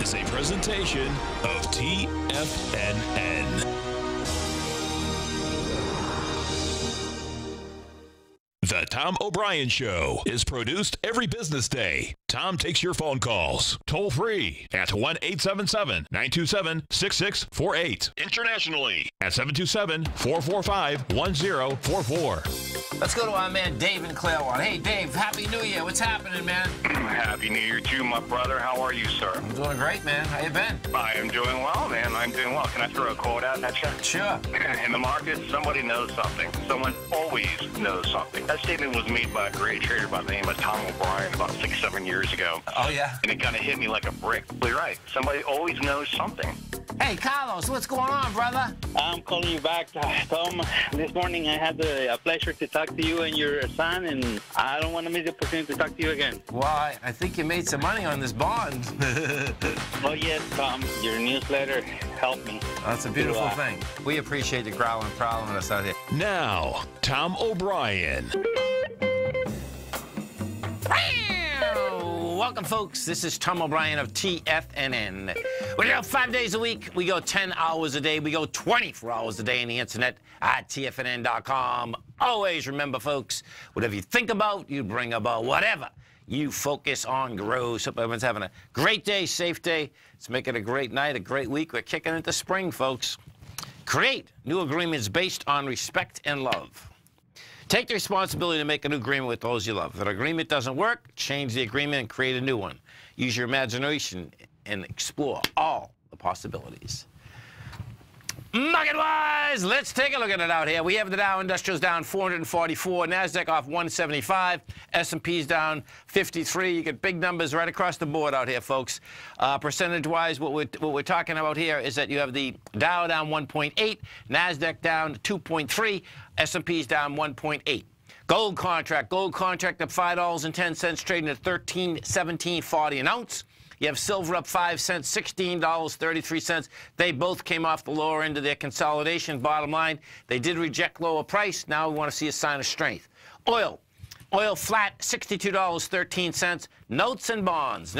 is a presentation of TFNN. The Tom O'Brien Show is produced every business day. Tom takes your phone calls toll free at 1-877-927-6648. Internationally at 727-445-1044. Let's go to our man Dave in Claremont. Hey, Dave, Happy New Year. What's happening, man? Happy New Year to you, my brother. How are you, sir? I'm doing great, man. How you been? I am doing well, man. I'm doing well. Can I throw a quote out at you? Sure. In the market, somebody knows something. Someone always knows something. That statement was made by a great trader by the name of Tom O'Brien about 6-7 years ago. Oh, yeah? And it kind of hit me like a brick. You're right. Somebody always knows something. Hey, Carlos, what's going on, brother? I'm calling you back, Tom. This morning I had the pleasure to talk to you and your son, and I don't want to miss the opportunity to talk to you again. Well, I think you made some money on this bond. Oh, yes, Tom. Your newsletter helped me. That's a beautiful thing. We appreciate you growling and prowling with us out here. Now, Tom O'Brien. Welcome, folks. This is Tom O'Brien of TFNN. We go 5 days a week. We go 10 hours a day. We go 24 hours a day on the internet at TFNN.com. Always remember, folks, whatever you think about, you bring about. Whatever you focus on grows. Hope everyone's having a great day, safe day. Let's make it a great night, a great week. We're kicking into spring, folks. Create new agreements based on respect and love. Take the responsibility to make a new agreement with those you love. If an agreement doesn't work, change the agreement and create a new one. Use your imagination and explore all the possibilities. Market-wise, let's take a look at it out here. We have the Dow Industrials down 444, NASDAQ off 175, S&P's down 53. You get big numbers right across the board out here, folks. Percentage-wise, what we're talking about here is that you have the Dow down 1.8, NASDAQ down 2.3, S&P's down 1.8. Gold contract up $5.10, trading at $13.1740 an ounce. You have silver up 5 cents, $16.33. They both came off the lower end of their consolidation. Bottom line, they did reject lower price. Now we want to see a sign of strength. Oil flat, $62.13. Notes and bonds,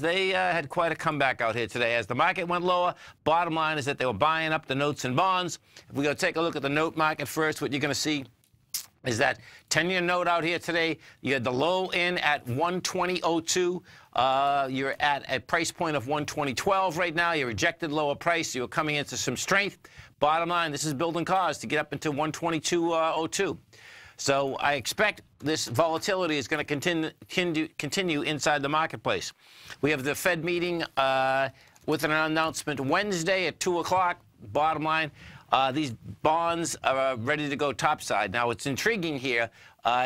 they had quite a comeback out here today. As the market went lower, bottom line is that they were buying up the notes and bonds. If we go take a look at the note market first, what you're going to see is that 10-year note out here today, you had the low in at 120.02. You're at a price point of 120.12 right now. You rejected lower price. You were coming into some strength. Bottom line, this is building cause to get up into 122.02. So I expect this volatility is going to continue inside the marketplace. We have the Fed meeting with an announcement Wednesday at 2 o'clock. Bottom line, these bonds are ready to go topside. Now, what's intriguing here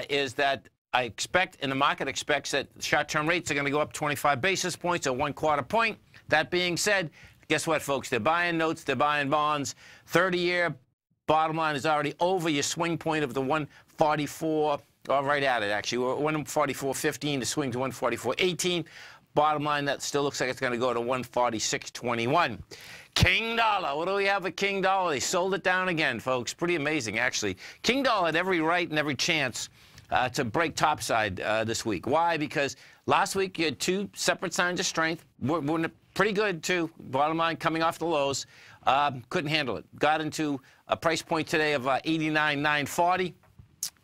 is that I expect, and the market expects, that short-term rates are going to go up 25 basis points or 1/4 point. That being said, guess what, folks? They're buying notes, they're buying bonds. 30-year bottom line is already over your swing point of the 144, or right at it, actually. 144.15 to swing to 144.18. Bottom line, that still looks like it's going to go to 146.21. King dollar. What do we have with King dollar? They sold it down again, folks. Pretty amazing, actually. King dollar had every right and every chance to break topside this week. Why? Because last week you had two separate signs of strength. We're pretty good, too. Bottom line, coming off the lows. Couldn't handle it. Got into a price point today of 89,940.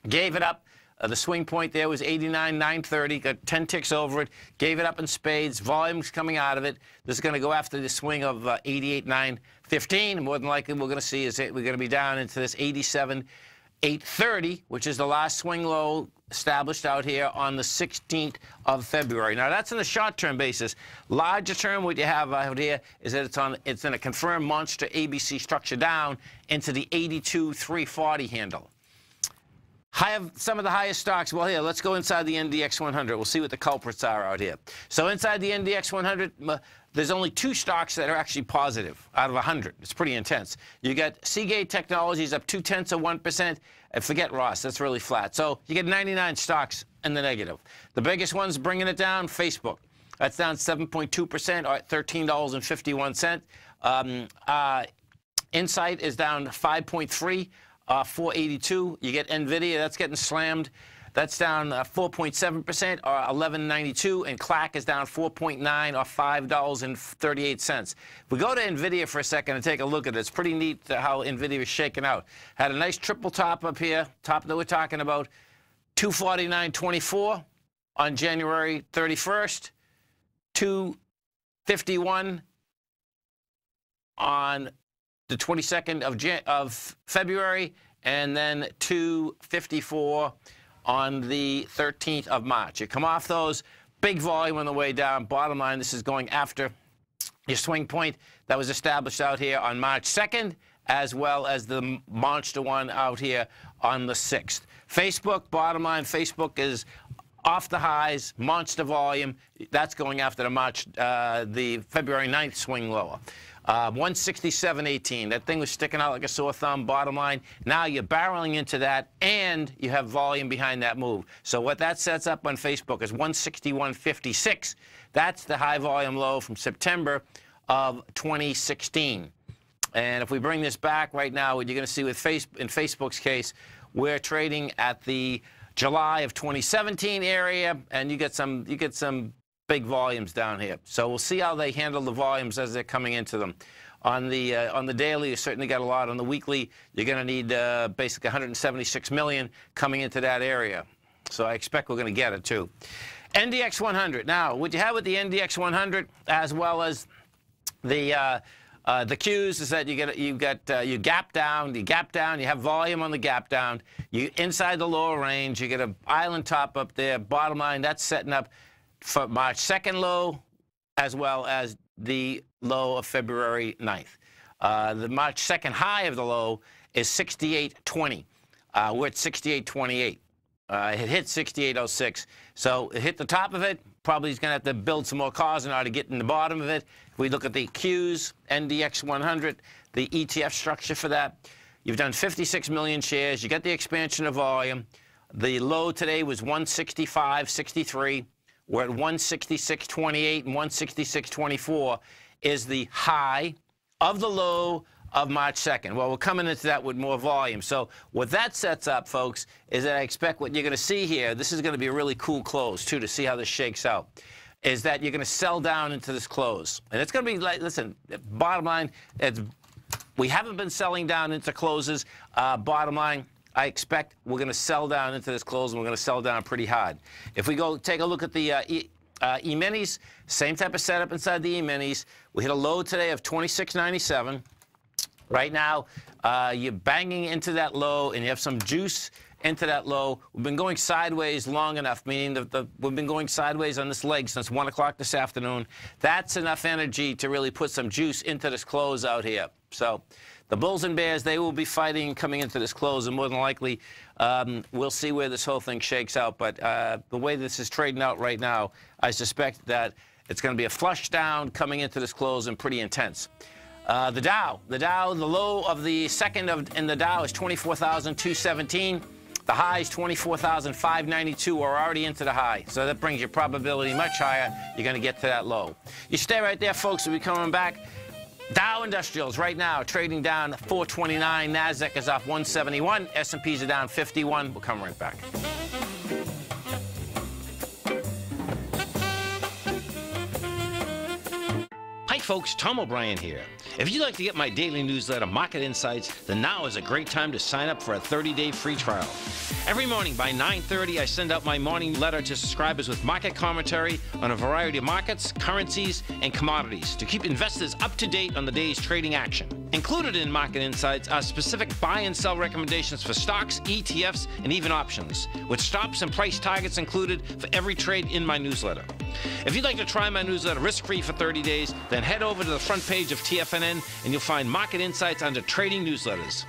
Gave it up. The swing point there was 89,930. Got 10 ticks over it. Gave it up in spades. Volume's coming out of it. This is going to go after the swing of 88,915. More than likely, we're going to see is we're going to be down into this 87,830, which is the last swing low established out here on the 16th of February. Now, that's in the short-term basis. Larger term, what you have out here is that it's in a confirmed monster ABC structure down into the 82,340 handle. I have some of the highest stocks. Well, here, let's go inside the NDX 100. We'll see what the culprits are out here. So inside the NDX 100, there's only 2 stocks that are actually positive out of 100. It's pretty intense. You got Seagate Technologies up 0.2%. And forget Ross. That's really flat. So you get 99 stocks in the negative. The biggest one's bringing it down, Facebook. That's down 7.2%, or at $13.51. Insight is down 5.3%. 482. You get NVIDIA, that's getting slammed. That's down 4.7%, or 11.92, and CLAC is down 4.9, or $5.38. If we go to NVIDIA for a second and take a look at it, it's pretty neat how NVIDIA is shaking out. Had a nice triple top up here, top that we're talking about, 249.24 on January 31st, 251 on the 22nd of February, and then 254 on the 13th of March. You come off those, big volume on the way down. Bottom line, this is going after your swing point that was established out here on March 2nd, as well as the monster one out here on the 6th. Facebook, bottom line, Facebook is off the highs, monster volume. That's going after the February 9th swing lower. 167.18. That thing was sticking out like a sore thumb, bottom line. Now you're barreling into that, and you have volume behind that move. So what that sets up on Facebook is 161.56. That's the high volume low from September of 2016. And if we bring this back right now, what you're going to see with in Facebook's case, we're trading at the July of 2017 area, and you get some big volumes down here. So we'll see how they handle the volumes as they're coming into them. On the daily, you certainly got a lot. On the weekly, you're going to need basically 176 million coming into that area. So I expect we're going to get it too. NDX 100. Now, what you have with the NDX 100, as well as the Qs, is that you gap down, you have volume on the gap down, you inside the lower range, you get an island top up there. Bottom line, that's setting up for March 2nd low, as well as the low of February 9th. The March 2nd high of the low is 68.20. We're at 68.28. It hit 68.06. So it hit the top of it. Probably he's going to have to build some more cars in order to get in the bottom of it. If we look at the Qs, NDX 100, the ETF structure for that, you've done 56 million shares. You got the expansion of volume. The low today was 165.63. We're at 166.28, and 166.24 is the high of the low of March 2nd. Well, we're coming into that with more volume. So what that sets up, folks, is that I expect what you're going to see here, this is going to be a really cool close, too, to see how this shakes out, is that you're going to sell down into this close. And it's going to be like, listen, bottom line, we haven't been selling down into closes. Bottom line, I expect we're going to sell down into this close, and we're going to sell down pretty hard. If we go take a look at the E-minis, same type of setup inside the E-minis. We hit a low today of 26.97. Right now, you're banging into that low, and you have some juice into that low. We've been going sideways long enough, meaning we've been going sideways on this leg since 1 o'clock this afternoon. That's enough energy to really put some juice into this close out here. So the Bulls and Bears, they will be fighting coming into this close, and more than likely, we'll see where this whole thing shakes out. But the way this is trading out right now, I suspect that it's going to be a flush down coming into this close and pretty intense. The Dow, the low of the second in the Dow is 24,217. The high is 24,592. We're already into the high, so that brings your probability much higher. You're going to get to that low. You stay right there, folks. We'll be coming back. Dow Industrials right now trading down 429. NASDAQ is off 171. S&Ps are down 51. We'll come right back. Hi folks, Tom O'Brien here. If you'd like to get my daily newsletter, Market Insights, then now is a great time to sign up for a 30-day free trial. Every morning by 9:30, I send out my morning letter to subscribers with market commentary on a variety of markets, currencies, and commodities to keep investors up to date on the day's trading action. Included in Market Insights are specific buy and sell recommendations for stocks, ETFs, and even options, with stops and price targets included for every trade in my newsletter. If you'd like to try my newsletter risk-free for 30 days, then head over to the front page of TFNN and you'll find Market Insights under Trading Newsletters.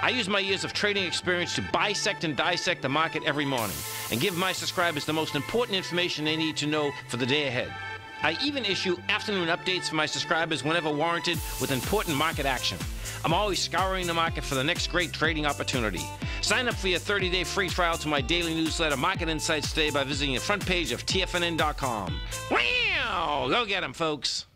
I use my years of trading experience to bisect and dissect the market every morning and give my subscribers the most important information they need to know for the day ahead. I even issue afternoon updates for my subscribers whenever warranted with important market action. I'm always scouring the market for the next great trading opportunity. Sign up for your 30-day free trial to my daily newsletter, Market Insights, today by visiting the front page of TFNN.com. Wow! Go get them, folks.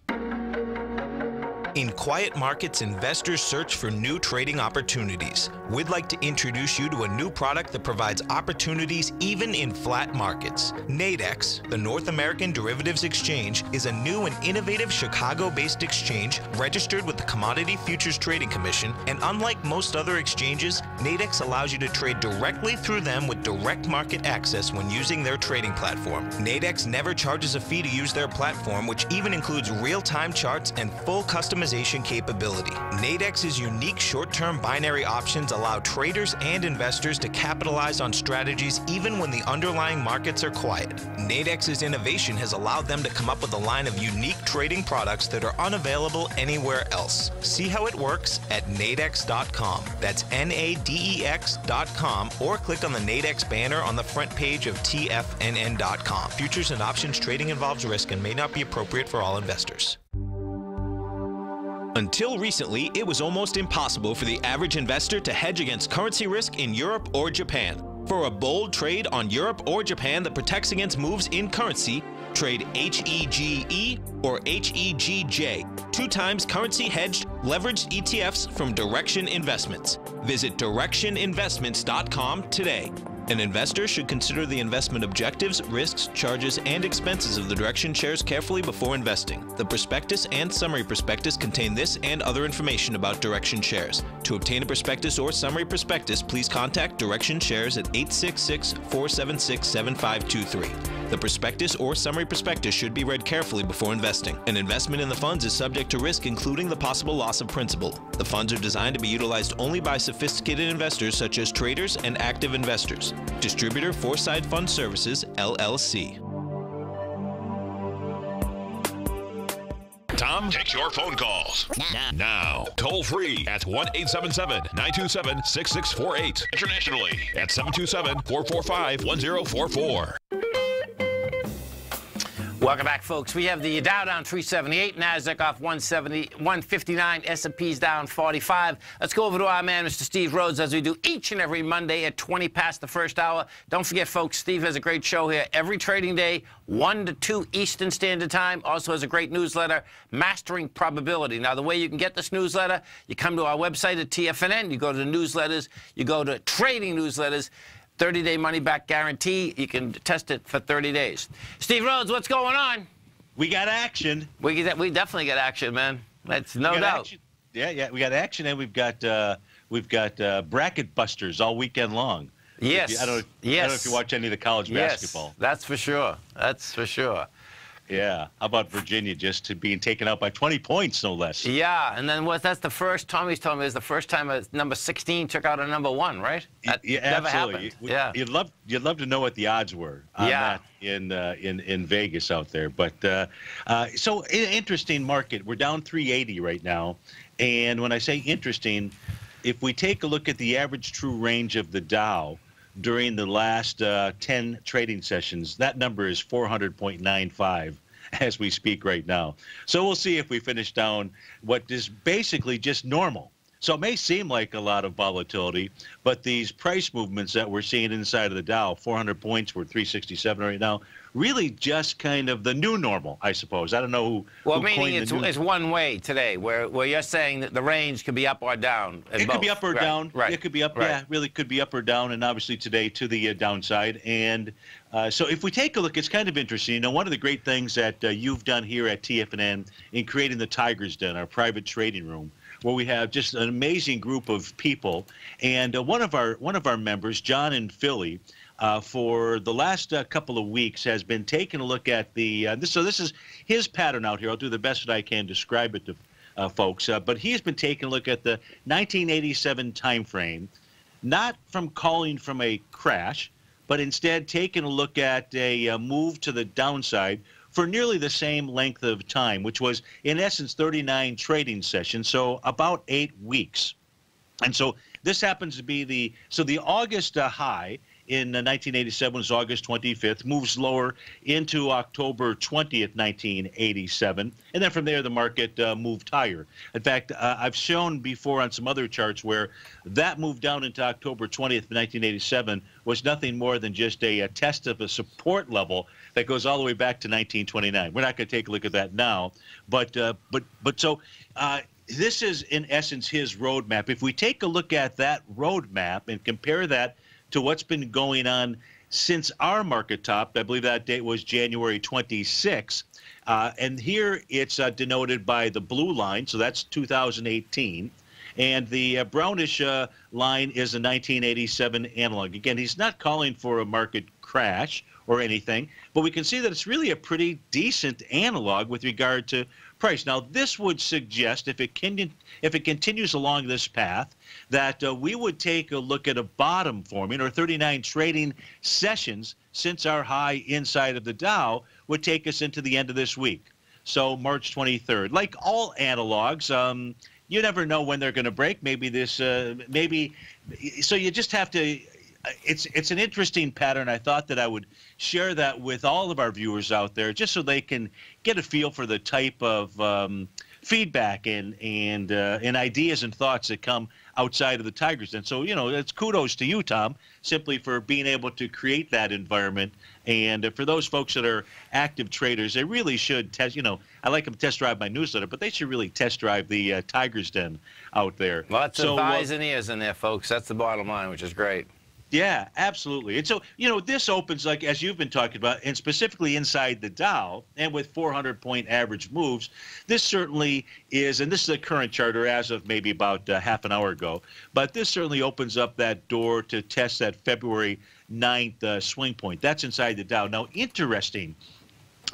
In quiet markets, investors search for new trading opportunities. We'd like to introduce you to a new product that provides opportunities even in flat markets. Nadex, the North American Derivatives Exchange, is a new and innovative Chicago-based exchange registered with the Commodity Futures Trading Commission, and unlike most other exchanges, Nadex allows you to trade directly through them with direct market access when using their trading platform. Nadex never charges a fee to use their platform, which even includes real-time charts and full customization capability. Nadex's unique short-term binary options allow traders and investors to capitalize on strategies even when the underlying markets are quiet. Nadex's innovation has allowed them to come up with a line of unique trading products that are unavailable anywhere else. See how it works at nadex.com. That's NADEX.com, or click on the Nadex banner on the front page of TFNN.com. Futures and options trading involves risk and may not be appropriate for all investors. Until recently, it was almost impossible for the average investor to hedge against currency risk in Europe or Japan. For a bold trade on Europe or Japan that protects against moves in currency, trade HEGE or HEGJ, 2 times currency hedged leveraged ETFs from Direction Investments. Visit directioninvestments.com today. An investor should consider the investment objectives, risks, charges, and expenses of the Direction shares carefully before investing. The prospectus and summary prospectus contain this and other information about Direction shares. To obtain a prospectus or summary prospectus, please contact Direction shares at 866-476-7523. The prospectus or summary prospectus should be read carefully before investing. An investment in the funds is subject to risk, including the possible loss of principal. The funds are designed to be utilized only by sophisticated investors such as traders and active investors. Distributor Foresight Fund Services, LLC. Tom takes your phone calls now. Toll free at 1-877-927-6648. Internationally at 727-445-1044. Welcome back, folks. We have the Dow down 378, NASDAQ off 159, S&P's down 45. Let's go over to our man, Mr. Steve Rhodes, as we do each and every Monday at 20 past the first hour. Don't forget, folks, Steve has a great show here every trading day, 1 to 2 Eastern Standard Time. Also has a great newsletter, Mastering Probability. Now, the way you can get this newsletter, you come to our website at TFNN, you go to the newsletters, you go to trading newsletters, 30-day money-back guarantee. You can test it for 30 days. Steve Rhodes, what's going on? We got action. We definitely got action, man. That's no doubt. Action. Yeah, we got action, and we've got bracket busters all weekend long. Yes. I don't know if you watch any of the college basketball. That's for sure. That's for sure. Yeah. How about Virginia just being taken out by 20 points, no less? Yeah, and then that's the first, Tommy's told me, is the first time a number 16 took out a number 1, right? That never absolutely. happened. You'd love to know what the odds were on that in Vegas out there. But so interesting market. We're down 380 right now, and when I say interesting, if we take a look at the average true range of the Dow during the last 10 trading sessions, that number is 400.95 as we speak right now. So we'll see if we finish down what is basically just normal. So it may seem like a lot of volatility, but these price movements that we're seeing inside of the Dow, 400 points, we're 367 right now, really just kind of the new normal, I suppose. I don't know who. Well, meaning it's one way today, where you're saying that the range could be up or down. It could be up or down. Right. It could be up. Right. Yeah, really could be up or down, and obviously today to the downside. And so if we take a look, it's kind of interesting. You know, one of the great things that you've done here at TFNN in creating the Tiger's Den, our private trading room, where we have just an amazing group of people, and one of our members, John in Philly, for the last couple of weeks has been taking a look at the so this is his pattern out here. I'll do the best that I can describe it to folks, but he has been taking a look at the 1987 time frame, not from calling from a crash, but instead taking a look at a move to the downside for nearly the same length of time, which was, in essence, 39 trading sessions, so about 8 weeks. And so this happens to be the August high in 1987 was August 25th, moves lower into October 20th, 1987, and then from there the market moved higher. In fact, I've shown before on some other charts where that move down into October 20th, 1987 was nothing more than just a test of a support level that goes all the way back to 1929. We're not going to take a look at that now, but so this is in essence his roadmap. If we take a look at that roadmap and compare that to what's been going on since our market top, I believe that date was January 26th, and here it's denoted by the blue line, so that's 2018, and the brownish line is a 1987 analog. Again, he's not calling for a market crash or anything, but we can see that it's really a pretty decent analog with regard to price. Now, this would suggest, if it continues along this path, that we would take a look at a bottom forming, or 39 trading sessions since our high inside of the Dow would take us into the end of this week. So March 23rd. Like all analogs, you never know when they're going to break. Maybe this, so you just have to. It's an interesting pattern. I thought that I would share that with all of our viewers out there, just so they can get a feel for the type of feedback and ideas and thoughts that come outside of the Tigers. And so, it's kudos to you, Tom, simply for being able to create that environment. And for those folks that are active traders, they really should test. I like them to test drive my newsletter, but they should really test drive the Tigers Den out there. Lots of eyes and ears in there, folks. That's the bottom line, which is great. Yeah, absolutely. And so, this opens, like, as you've been talking about, and specifically inside the Dow, and with 400-point average moves, this certainly is, and this is a current charter as of maybe about half an hour ago, but this certainly opens up that door to test that February 9th swing point. That's inside the Dow. Now, interesting,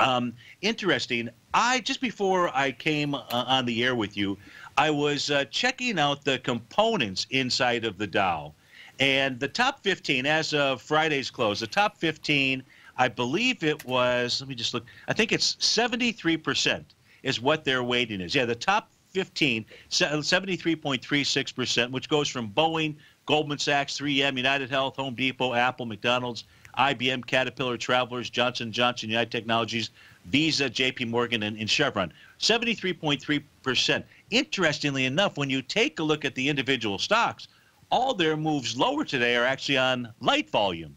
just before I came on the air with you, I was checking out the components inside of the Dow. And the top 15, as of Friday's close, the top 15, I believe it was, let me just look, I think it's 73% is what their weighting is. Yeah, the top 15, 73.36%, which goes from Boeing, Goldman Sachs, 3M, United Health, Home Depot, Apple, McDonald's, IBM, Caterpillar, Travelers, Johnson & Johnson, United Technologies, Visa, JP Morgan, and Chevron. 73.3%. Interestingly enough, when you take a look at the individual stocks, all their moves lower today are actually on light volume.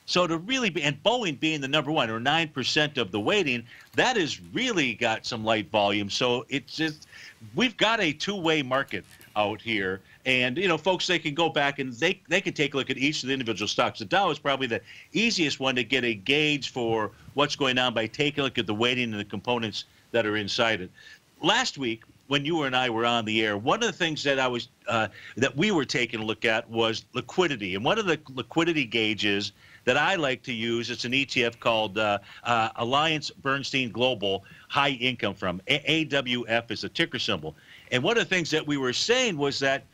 So to really be, and Boeing being the number one, or 9% of the weighting, that has really got some light volume. So it's just, we've got a two-way market out here. And, folks, they can go back and they can take a look at each of the individual stocks. The Dow is probably the easiest one to get a gauge for what's going on by taking a look at the weighting and the components that are inside it. Last week, when you and I were on the air, one of the things that that we were taking a look at was liquidity. And one of the liquidity gauges that I like to use, it's an ETF called Alliance Bernstein Global High Income Fund. AWF is a ticker symbol. And one of the things that we were saying was that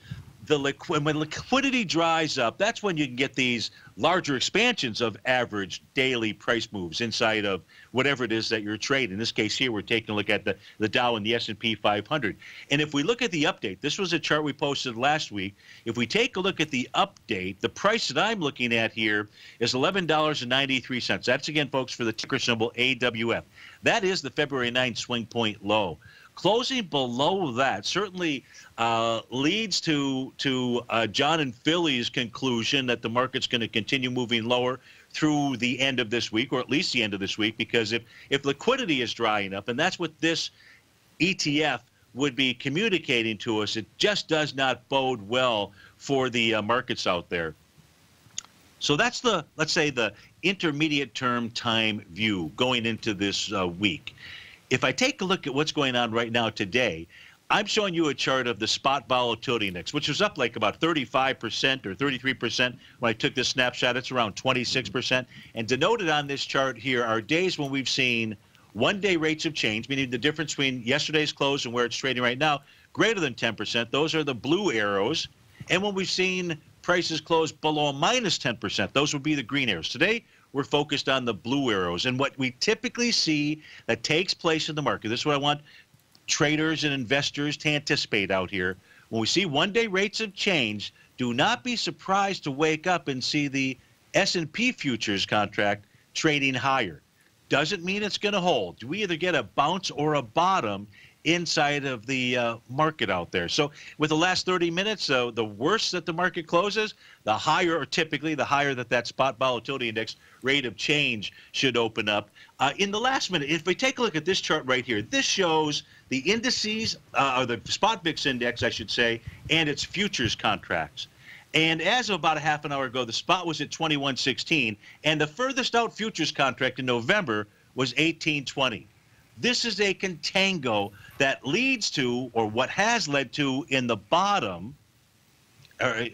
when liquidity dries up, that's when you can get these larger expansions of average daily price moves inside of whatever it is that you're trading. In this case here, we're taking a look at the Dow and the S&P 500. And if we look at the update, this was a chart we posted last week. If we take a look at the update, the price that I'm looking at here is $11.93. That's, again, folks, for the ticker symbol AWF. That is the February 9th swing point low. Closing below that certainly leads to John and Philly's conclusion that the market's going to continue moving lower through the end of this week, or at least the end of this week, because if liquidity is drying up, and that's what this ETF would be communicating to us, it just does not bode well for the markets out there. So that's let's say, the intermediate term time view going into this week. If I take a look at what's going on right now today, I'm showing you a chart of the spot volatility index, which was up like about 35% or 33% when I took this snapshot. It's around 26%. And denoted on this chart here are days when we've seen one-day rates of change, meaning the difference between yesterday's close and where it's trading right now, greater than 10%. Those are the blue arrows. And when we've seen prices close below minus 10%, those would be the green arrows. Today, we're focused on the blue arrows. And what we typically see that takes place in the market, this is what I want traders and investors to anticipate out here. When we see one-day rates of change, do not be surprised to wake up and see the S&P futures contract trading higher. Doesn't mean it's going to hold. We either get a bounce or a bottom inside of the market out there. So with the last 30 minutes, the worse that the market closes, the higher, or typically the higher that spot volatility index rate of change should open up. In the last minute, if we take a look at this chart right here, this shows the indices, or the spot VIX index, I should say, and its futures contracts. And as of about a half an hour ago, the spot was at 21.16, and the furthest out futures contract in November was 18.20. This is a contango that leads to, or what has led to in the bottom, or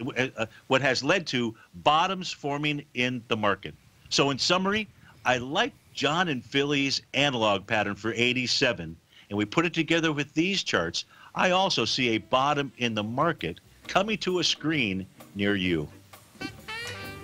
what has led to bottoms forming in the market. So in summary, I like John and Philly's analog pattern for 87, and we put it together with these charts. I also see a bottom in the market coming to a screen near you.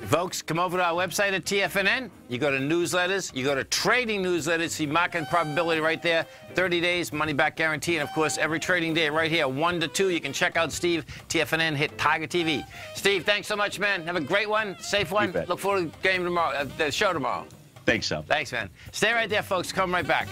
Folks, come over to our website at TFNN. You go to newsletters. You go to trading newsletters. See market probability right there. 30 days, money back guarantee. And, of course, every trading day right here, 1 to 2. You can check out Steve, TFNN, hit Tiger TV. Steve, thanks so much, man. Have a great one, safe one. Look forward to the game tomorrow, the show tomorrow. Thanks, Tom. Thanks, man. Stay right there, folks. Come right back.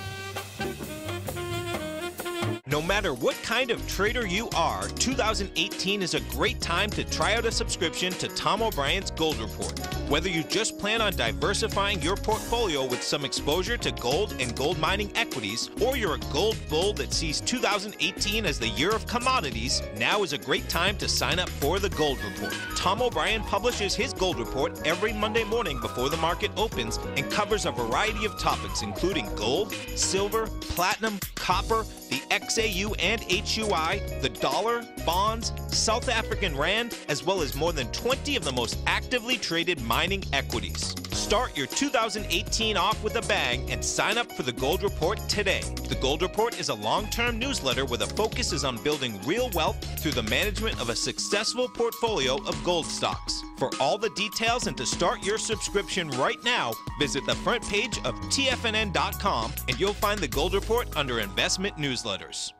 No matter what kind of trader you are, 2018 is a great time to try out a subscription to Tom O'Brien's Gold Report. Whether you just plan on diversifying your portfolio with some exposure to gold and gold mining equities, or you're a gold bull that sees 2018 as the year of commodities, now is a great time to sign up for the Gold Report. Tom O'Brien publishes his Gold Report every Monday morning before the market opens and covers a variety of topics including gold, silver, platinum, copper, the XAU and HUI, the dollar, bonds, South African rand, as well as more than 20 of the most actively traded mining equities. Start your 2018 off with a bang and sign up for the Gold Report today. The Gold Report is a long-term newsletter where the focus is on building real wealth through the management of a successful portfolio of gold stocks. For all the details and to start your subscription right now, visit the front page of TFNN.com and you'll find the Gold Report under Investment Newsletters.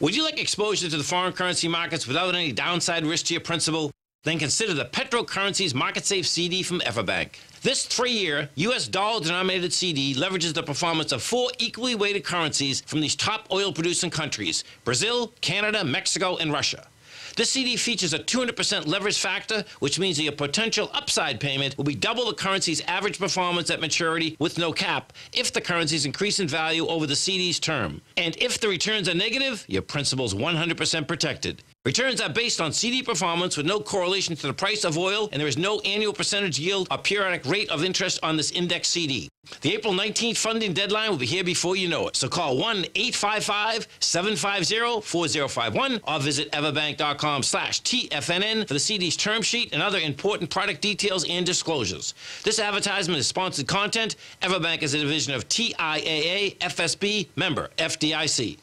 Would you like exposure to the foreign currency markets without any downside risk to your principal? Then consider the Petro Currencies Market Safe CD from Everbank. This 3-year U.S. dollar-denominated CD leverages the performance of 4 equally weighted currencies from these top oil-producing countries: Brazil, Canada, Mexico, and Russia. This CD features a 200% leverage factor, which means that your potential upside payment will be double the currency's average performance at maturity with no cap if the currencies increase in value over the CD's term. And if the returns are negative, your principal's 100% protected. Returns are based on CD performance with no correlation to the price of oil, and there is no annual percentage yield or periodic rate of interest on this index CD. The April 19th funding deadline will be here before you know it. So call 1-855-750-4051 or visit everbank.com/TFNN for the CD's term sheet and other important product details and disclosures. This advertisement is sponsored content. Everbank is a division of TIAA FSB, member FDIC.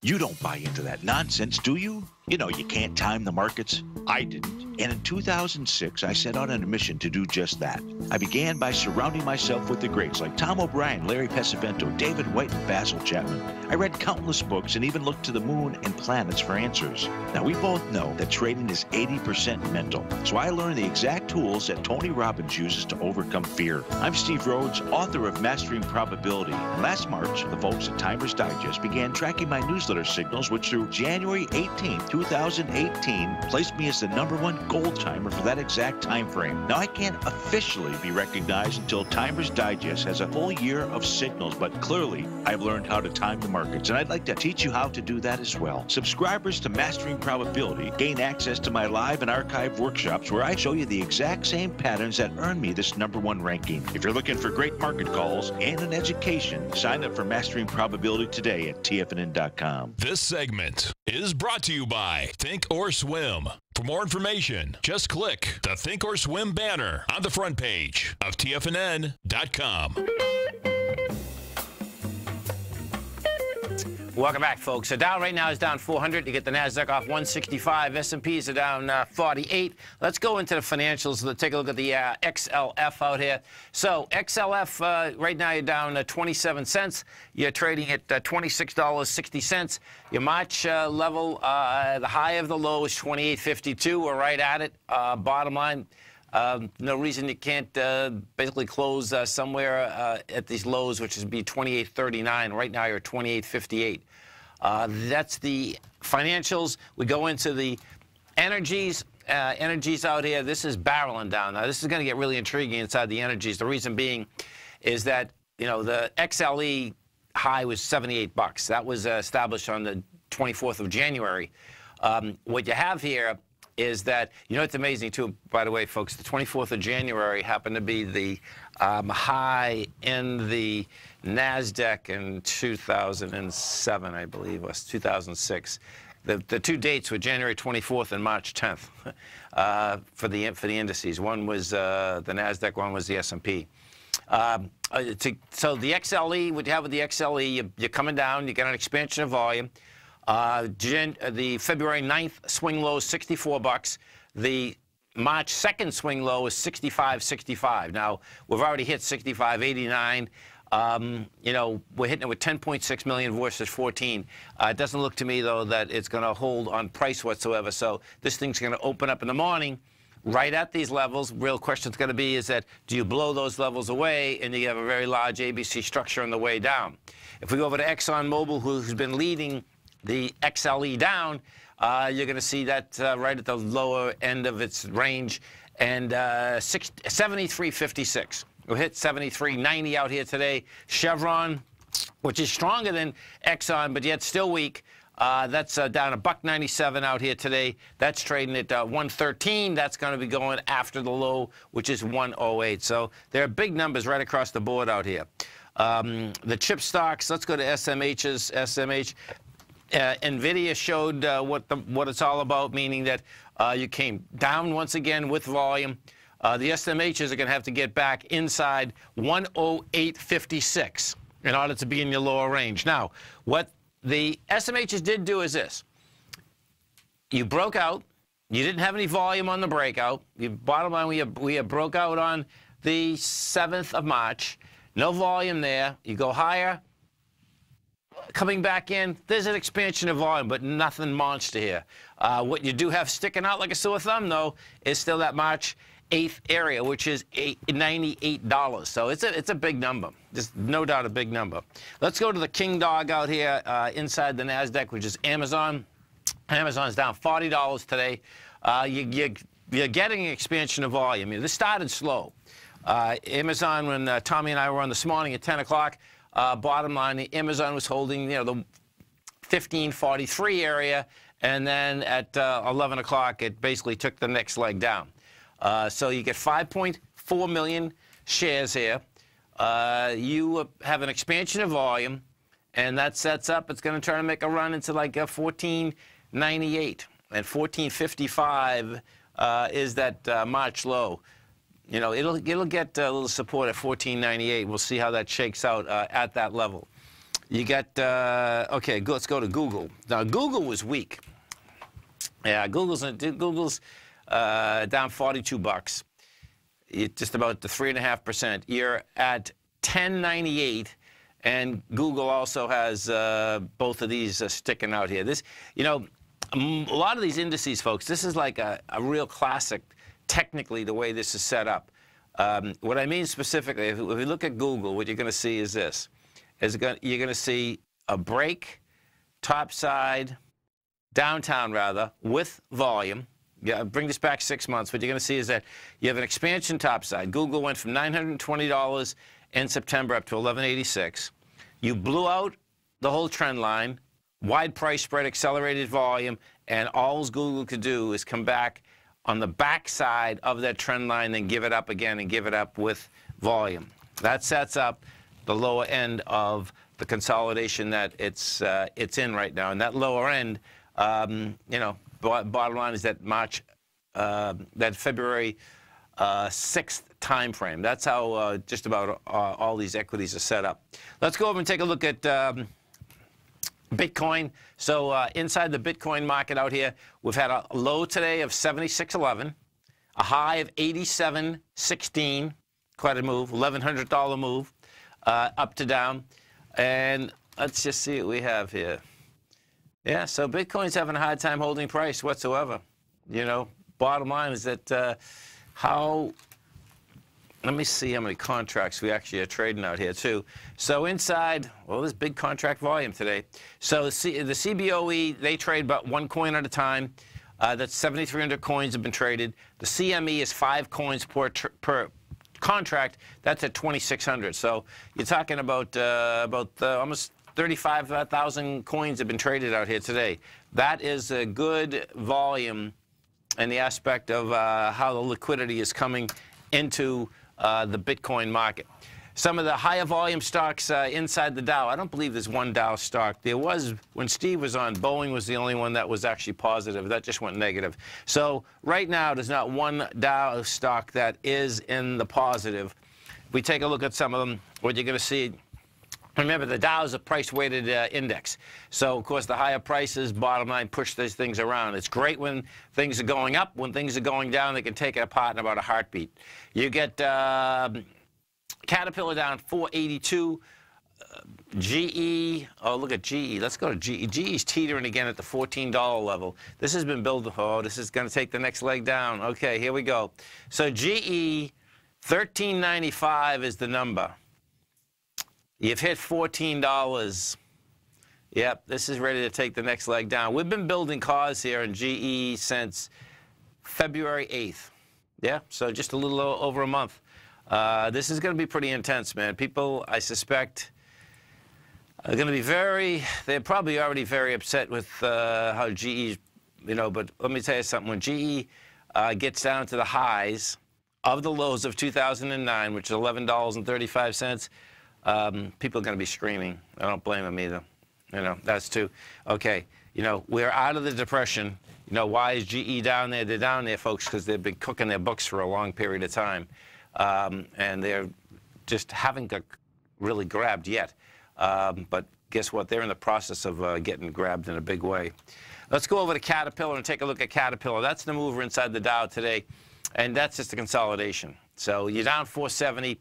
You don't buy into that nonsense, do you? You know you can't time the markets. I didn't. And in 2006, I set out on a mission to do just that. I began by surrounding myself with the greats like Tom O'Brien, Larry Pesavento, David White, and Basil Chapman. I read countless books and even looked to the moon and planets for answers. Now, we both know that trading is 80% mental, so I learned the exact tools that Tony Robbins uses to overcome fear. I'm Steve Rhodes, author of Mastering Probability. And last March, the folks at Timers Digest began tracking my newsletter signals, which through January 18, 2018, placed me as the #1 gold timer for that exact time frame. Now, I can't officially be recognized until Timers Digest has a full year of signals, but clearly I've learned how to time the markets, and I'd like to teach you how to do that as well. Subscribers to Mastering Probability gain access to my live and archived workshops where I show you the exact same patterns that earned me this #1 ranking. If you're looking for great market calls and an education, sign up for Mastering Probability today at TFNN.com. This segment is brought to you by Think or Swim. For more information, just click the Think or Swim banner on the front page of TFNN.com. Welcome back, folks. So Dow right now is down 400. You get the NASDAQ off 165. S&Ps are down 48. Let's go into the financials. Let's take a look at the XLF out here. So XLF, right now you're down 27 cents. You're trading at $26.60. Your March level, the high of the low is 28.52. We're right at it. Bottom line, No reason you can't basically close somewhere at these lows, which would be 28.39. Right now, you're at 28.58. That's the financials. We go into the energies. Energies out here. This is barreling down. Now, this is going to get really intriguing inside the energies. The reason being is that, you know, the XLE high was 78 bucks. That was established on the 24th of January. What you have here is that, you know, it's amazing too, by the way, folks, the 24th of January happened to be the high in the NASDAQ in 2007, I believe, it was 2006. The two dates were January 24th and March 10th for the indices. One was the NASDAQ, one was the S&P. So the XLE, what you have with the XLE, you're coming down, you get an expansion of volume. The February 9th swing low is 64 bucks. The March 2nd swing low is 65.65. Now, we've already hit 65.89. You know, we're hitting it with 10.6 million versus 14. It doesn't look to me, though, that it's going to hold on price whatsoever. So this thing's going to open up in the morning right at these levels. Real question's going to be is that do you blow those levels away and you have a very large ABC structure on the way down? If we go over to ExxonMobil, who's been leading the XLE down, you're going to see that right at the lower end of its range, and 73.56. We hit 73.90 out here today. Chevron, which is stronger than Exxon, but yet still weak. That's down $1.97 out here today. That's trading at 113. That's going to be going after the low, which is 108. So there are big numbers right across the board out here. The chip stocks, let's go to SMH's. SMH. NVIDIA showed what it's all about, meaning that you came down once again with volume. The SMHs are going to have to get back inside 108.56 in order to be in your lower range. Now, what the SMHs did do is this. You broke out. You didn't have any volume on the breakout. Bottom line, we broke out on the 7th of March. No volume there. You go higher. Coming back in, there's an expansion of volume, but nothing monster here. What you do have sticking out like a sore thumb, though, is still that March 8th area, which is $98. So it's a big number. Just no doubt a big number. Let's go to the king dog out here inside the NASDAQ, which is Amazon. Amazon's down $40 today. You're getting an expansion of volume. This started slow. Amazon, when Tommy and I were on this morning at 10 o'clock, bottom line, Amazon was holding, you know, the 1543 area, and then at 11 o'clock, it basically took the next leg down. So you get 5.4 million shares here. You have an expansion of volume, and that sets up. It's going to try to make a run into like 1498, and 1455 is that March low. You know, it'll get a little support at 1498. We'll see how that shakes out at that level. You got okay. Let's go to Google. Now Google was weak. Yeah, Google's down 42 bucks. It's just about the 3.5%. You're at 1098, and Google also has both of these sticking out here. This, you know, a lot of these indices, folks. This is like a real classic. Technically, the way this is set up. What I mean specifically, if we look at Google, what you're going to see is this. You're going to see a break, topside, downtown rather, with volume. Yeah, bring this back 6 months. What you're going to see is that you have an expansion topside. Google went from $920 in September up to $1186. You blew out the whole trend line, wide price spread, accelerated volume, and all Google could do is come back on the backside of that trend line, then give it up again and give it up with volume. That sets up the lower end of the consolidation that it's in right now. And that lower end, you know, bottom line is that that February 6th time frame. That's how just about all these equities are set up. Let's go over and take a look at Bitcoin. So inside the Bitcoin market out here, we've had a low today of 76.11, a high of 87.16, quite a move, $1,100 move, up to down. And let's just see what we have here. Yeah, so Bitcoin's having a hard time holding price whatsoever. You know, bottom line is that let me see how many contracts we actually are trading out here, too. So inside, well, there's big contract volume today. So the CBOE, they trade about 1 coin at a time. That's 7,300 coins have been traded. The CME is 5 coins per contract. That's at 2,600. So you're talking about almost 35,000 coins have been traded out here today. That is a good volume in the aspect of how the liquidity is coming into the Bitcoin market. Some of the higher volume stocks inside the Dow, I don't believe there's one Dow stock. There was, when Steve was on, Boeing was the only one that was actually positive. That just went negative. So right now, there's not one Dow stock that is in the positive. If we take a look at some of them, what you're going to see, remember, the Dow is a price-weighted index. So, of course, the higher prices, bottom line, push these things around. It's great when things are going up. When things are going down, they can take it apart in about a heartbeat. You get Caterpillar down 482. GE, oh, look at GE. Let's go to GE. GE's teetering again at the $14 level. This has been built, oh, this is going to take the next leg down. Okay, here we go. So GE, $13.95 is the number. You've hit $14. Yep, this is ready to take the next leg down. We've been building cars here in GE since February 8th. Yeah, so just a little over a month. This is going to be pretty intense, man. People, I suspect, are going to be they're probably already very upset with how GE, you know, but let me tell you something. When GE gets down to the highs of the lows of 2009, which is $11.35, people are going to be screaming. I don't blame them either. You know, that's too. Okay, you know, we're out of the depression. You know, why is GE down there? They're down there, folks, because they've been cooking their books for a long period of time. And they're just haven't got really grabbed yet. But guess what? They're in the process of getting grabbed in a big way. Let's go over to Caterpillar and take a look at Caterpillar. That's the mover inside the Dow today, and that's just a consolidation. So you're down 470.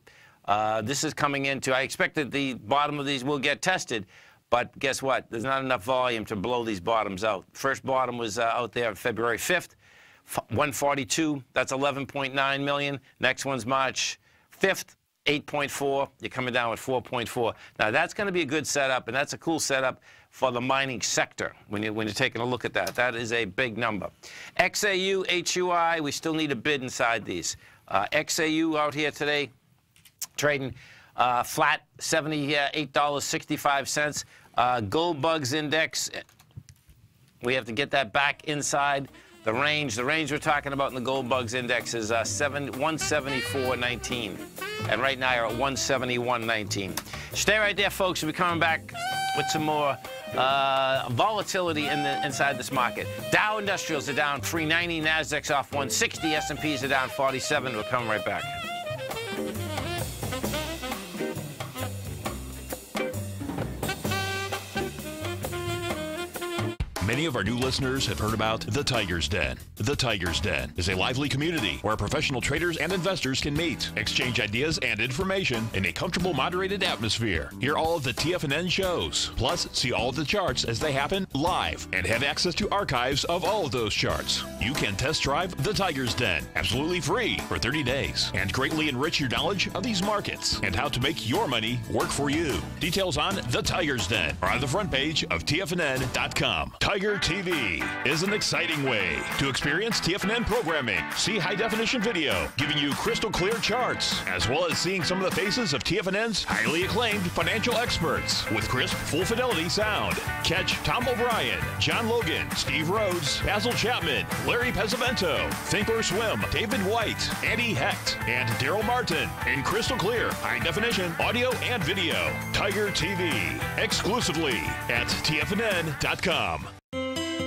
This is coming into, I expect that the bottom of these will get tested, but guess what? There's not enough volume to blow these bottoms out. First bottom was out there on February 5th. 142, that's 11.9 million. Next one's March 5th, 8.4. You're coming down with 4.4. Now that's going to be a good setup, and that's a cool setup for the mining sector when you're taking a look at that. That is a big number. XAU, HUI, we still need a bid inside these. XAU out here today, trading flat, $78.65. Gold Bugs Index, we have to get that back inside the range. The range we're talking about in the Gold Bugs Index is 174.19. And right now you're at 171.19. Stay right there, folks. We'll be coming back with some more volatility inside this market. Dow Industrials are down 390. Nasdaq's off 160. S&Ps are down 47. We'll come right back. Many of our new listeners have heard about The Tiger's Den. The Tiger's Den is a lively community where professional traders and investors can meet, exchange ideas and information in a comfortable, moderated atmosphere. Hear all of the TFNN shows, plus see all of the charts as they happen live and have access to archives of all of those charts. You can test drive The Tiger's Den absolutely free for 30 days and greatly enrich your knowledge of these markets and how to make your money work for you. Details on The Tiger's Den are on the front page of TFNN.com. Tiger TV is an exciting way to experience TFNN programming. See high-definition video giving you crystal clear charts, as well as seeing some of the faces of TFNN's highly acclaimed financial experts with crisp, full-fidelity sound. Catch Tom O'Brien, John Logan, Steve Rhodes, Basil Chapman, Larry Pesavento, Think or Swim, David White, Andy Hecht, and Daryl Martin in crystal clear, high-definition audio and video. Tiger TV, exclusively at TFNN.com.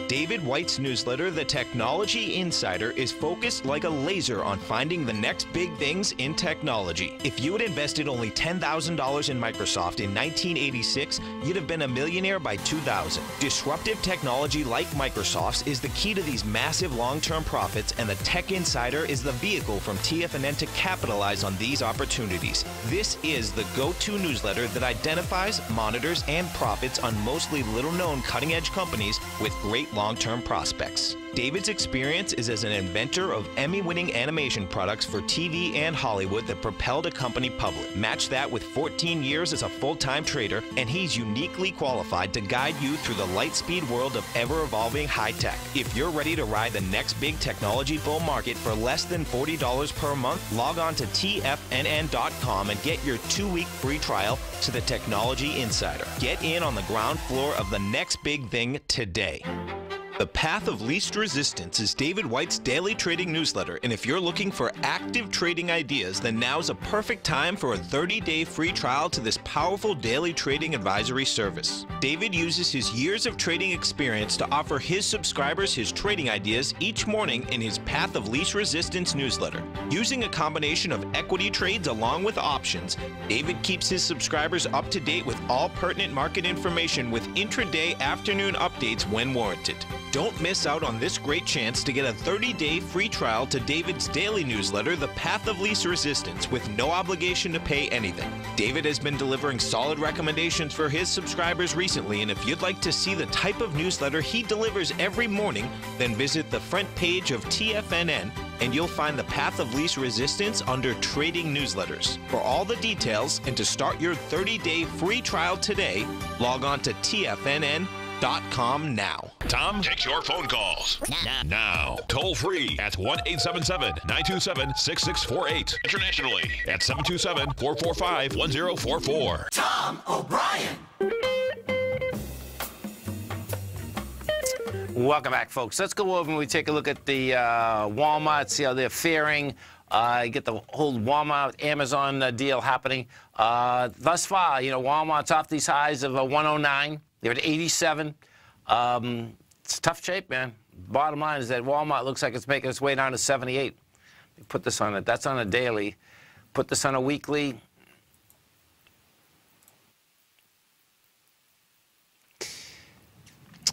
David White's newsletter, The Technology Insider, is focused like a laser on finding the next big things in technology. If you had invested only $10,000 in Microsoft in 1986, you'd have been a millionaire by 2000. Disruptive technology like Microsoft's is the key to these massive long-term profits, and the Tech Insider is the vehicle from TFNN to capitalize on these opportunities. This is the go-to newsletter that identifies, monitors, and profits on mostly little-known cutting-edge companies with great long long-term prospects. David's experience is as an inventor of Emmy-winning animation products for TV and Hollywood that propelled a company public. Match that with 14 years as a full-time trader, and he's uniquely qualified to guide you through the light-speed world of ever-evolving high-tech. If you're ready to ride the next big technology bull market for less than $40 per month, log on to TFNN.com and get your 2-week free trial to the Technology Insider. Get in on the ground floor of the next big thing today. The Path of Least Resistance is David White's daily trading newsletter, and if you're looking for active trading ideas, then now's a perfect time for a 30-day free trial to this powerful daily trading advisory service. David uses his years of trading experience to offer his subscribers his trading ideas each morning in his Path of Least Resistance newsletter. Using a combination of equity trades along with options, David keeps his subscribers up to date with all pertinent market information with intraday afternoon updates when warranted. Don't miss out on this great chance to get a 30-day free trial to David's daily newsletter, The Path of Least Resistance, with no obligation to pay anything. David has been delivering solid recommendations for his subscribers recently, and if you'd like to see the type of newsletter he delivers every morning, then visit the front page of TFNN and you'll find the Path of Least Resistance under Trading Newsletters. For all the details and to start your 30-day free trial today, log on to TFNN.com now. Tom takes your phone calls now. Toll free at 1-877-927-6648. Internationally at 727-445-1044. Tom O'Brien. Welcome back, folks. Let's go over and we take a look at the Walmart, see how they're faring. Get the whole Walmart Amazon deal happening. Thus far, you know, Walmart's off these highs of 109. They're at 87. It's tough shape, man. Bottom line is that Walmart looks like it's making its way down to 78. Put this on it. That's on a daily. Put this on a weekly.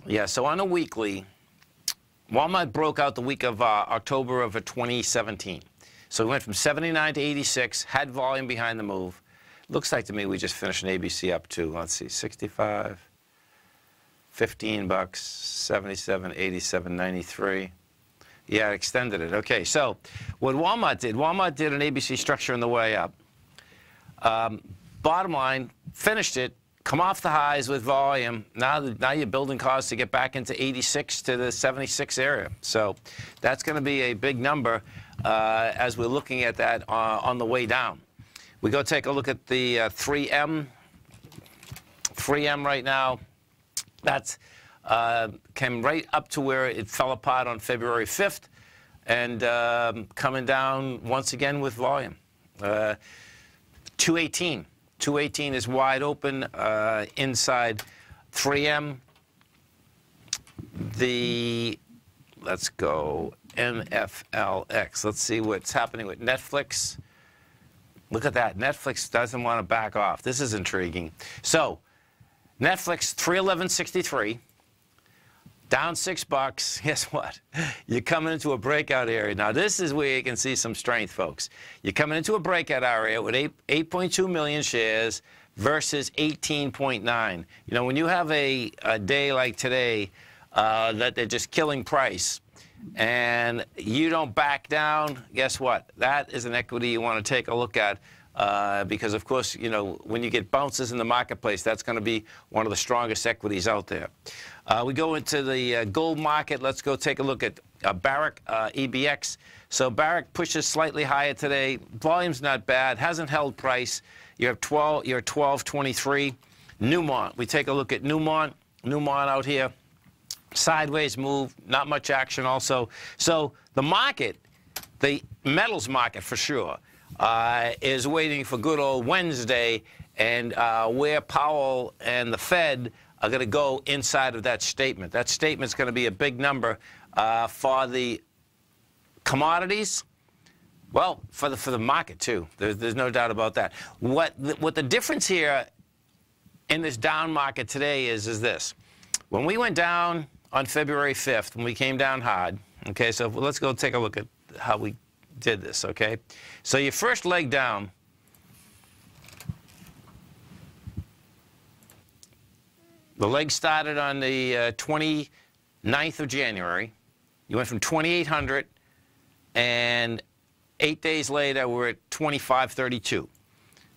Yeah, so on a weekly, Walmart broke out the week of October of 2017. So we went from 79 to 86, had volume behind the move. Looks like to me we just finished an ABC up to, let's see, 65, 15 bucks, 77, 87, 93. Yeah, it extended it. Okay, so what Walmart did an ABC structure on the way up. Bottom line, finished it, come off the highs with volume. Now you're building cars to get back into 86 to the 76 area. So that's going to be a big number as we're looking at that on the way down. We go take a look at the 3M. 3M right now, that's came right up to where it fell apart on February 5th and coming down once again with volume. 218. 218 is wide open inside 3M. Let's go NFLX. Let's see what's happening with Netflix. Look at that. Netflix doesn't want to back off. This is intriguing. So Netflix 311.63, down $6. Guess what? You're coming into a breakout area. Now, this is where you can see some strength, folks. You're coming into a breakout area with 8.2 million shares versus 18.9. You know, when you have a day like today that they're just killing price and you don't back down, guess what? That is an equity you want to take a look at. Because, of course, you know, when you get bounces in the marketplace, that's going to be one of the strongest equities out there. We go into the gold market. Let's go take a look at Barrick, EBX. So Barrick pushes slightly higher today. Volume's not bad. Hasn't held price. You're at 12.23. Newmont. We take a look at Newmont. Newmont out here. Sideways move. Not much action also. So the market, the metals market for sure, is waiting for good old Wednesday and where Powell and the Fed are going to go inside of that statement. That statement's going to be a big number for the commodities. Well, for the market too. There's no doubt about that. What the difference here in this down market today is this. When we went down on February 5th, when we came down hard, okay, so let's go take a look at how we did this, okay? So your first leg down, the leg started on the 9th of January. You went from 2,800, and 8 days later, we're at 2,532.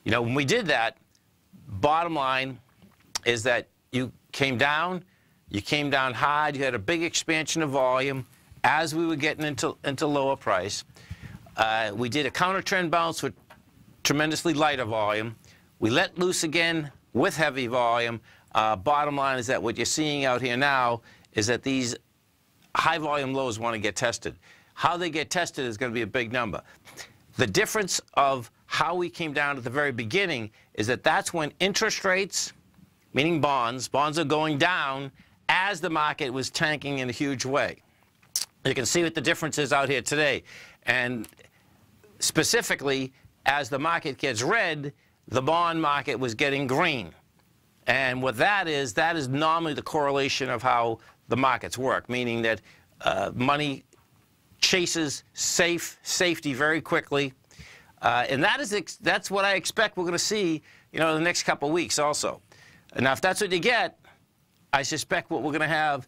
You know, when we did that, bottom line is that you came down hard, you had a big expansion of volume as we were getting into lower price. We did a counter trend bounce with tremendously lighter volume. We let loose again with heavy volume. Bottom line is that what you're seeing out here now is that these high volume lows want to get tested. How they get tested is going to be a big number. The difference of how we came down at the very beginning is that that's when interest rates, meaning bonds are going down as the market was tanking in a huge way. You can see what the difference is out here today. And specifically, as the market gets red, the bond market was getting green. And what that is normally the correlation of how the markets work, meaning that money chases safety very quickly. And that's what I expect we're going to see, you know, in the next couple of weeks also. Now, if that's what you get, I suspect what we're going to have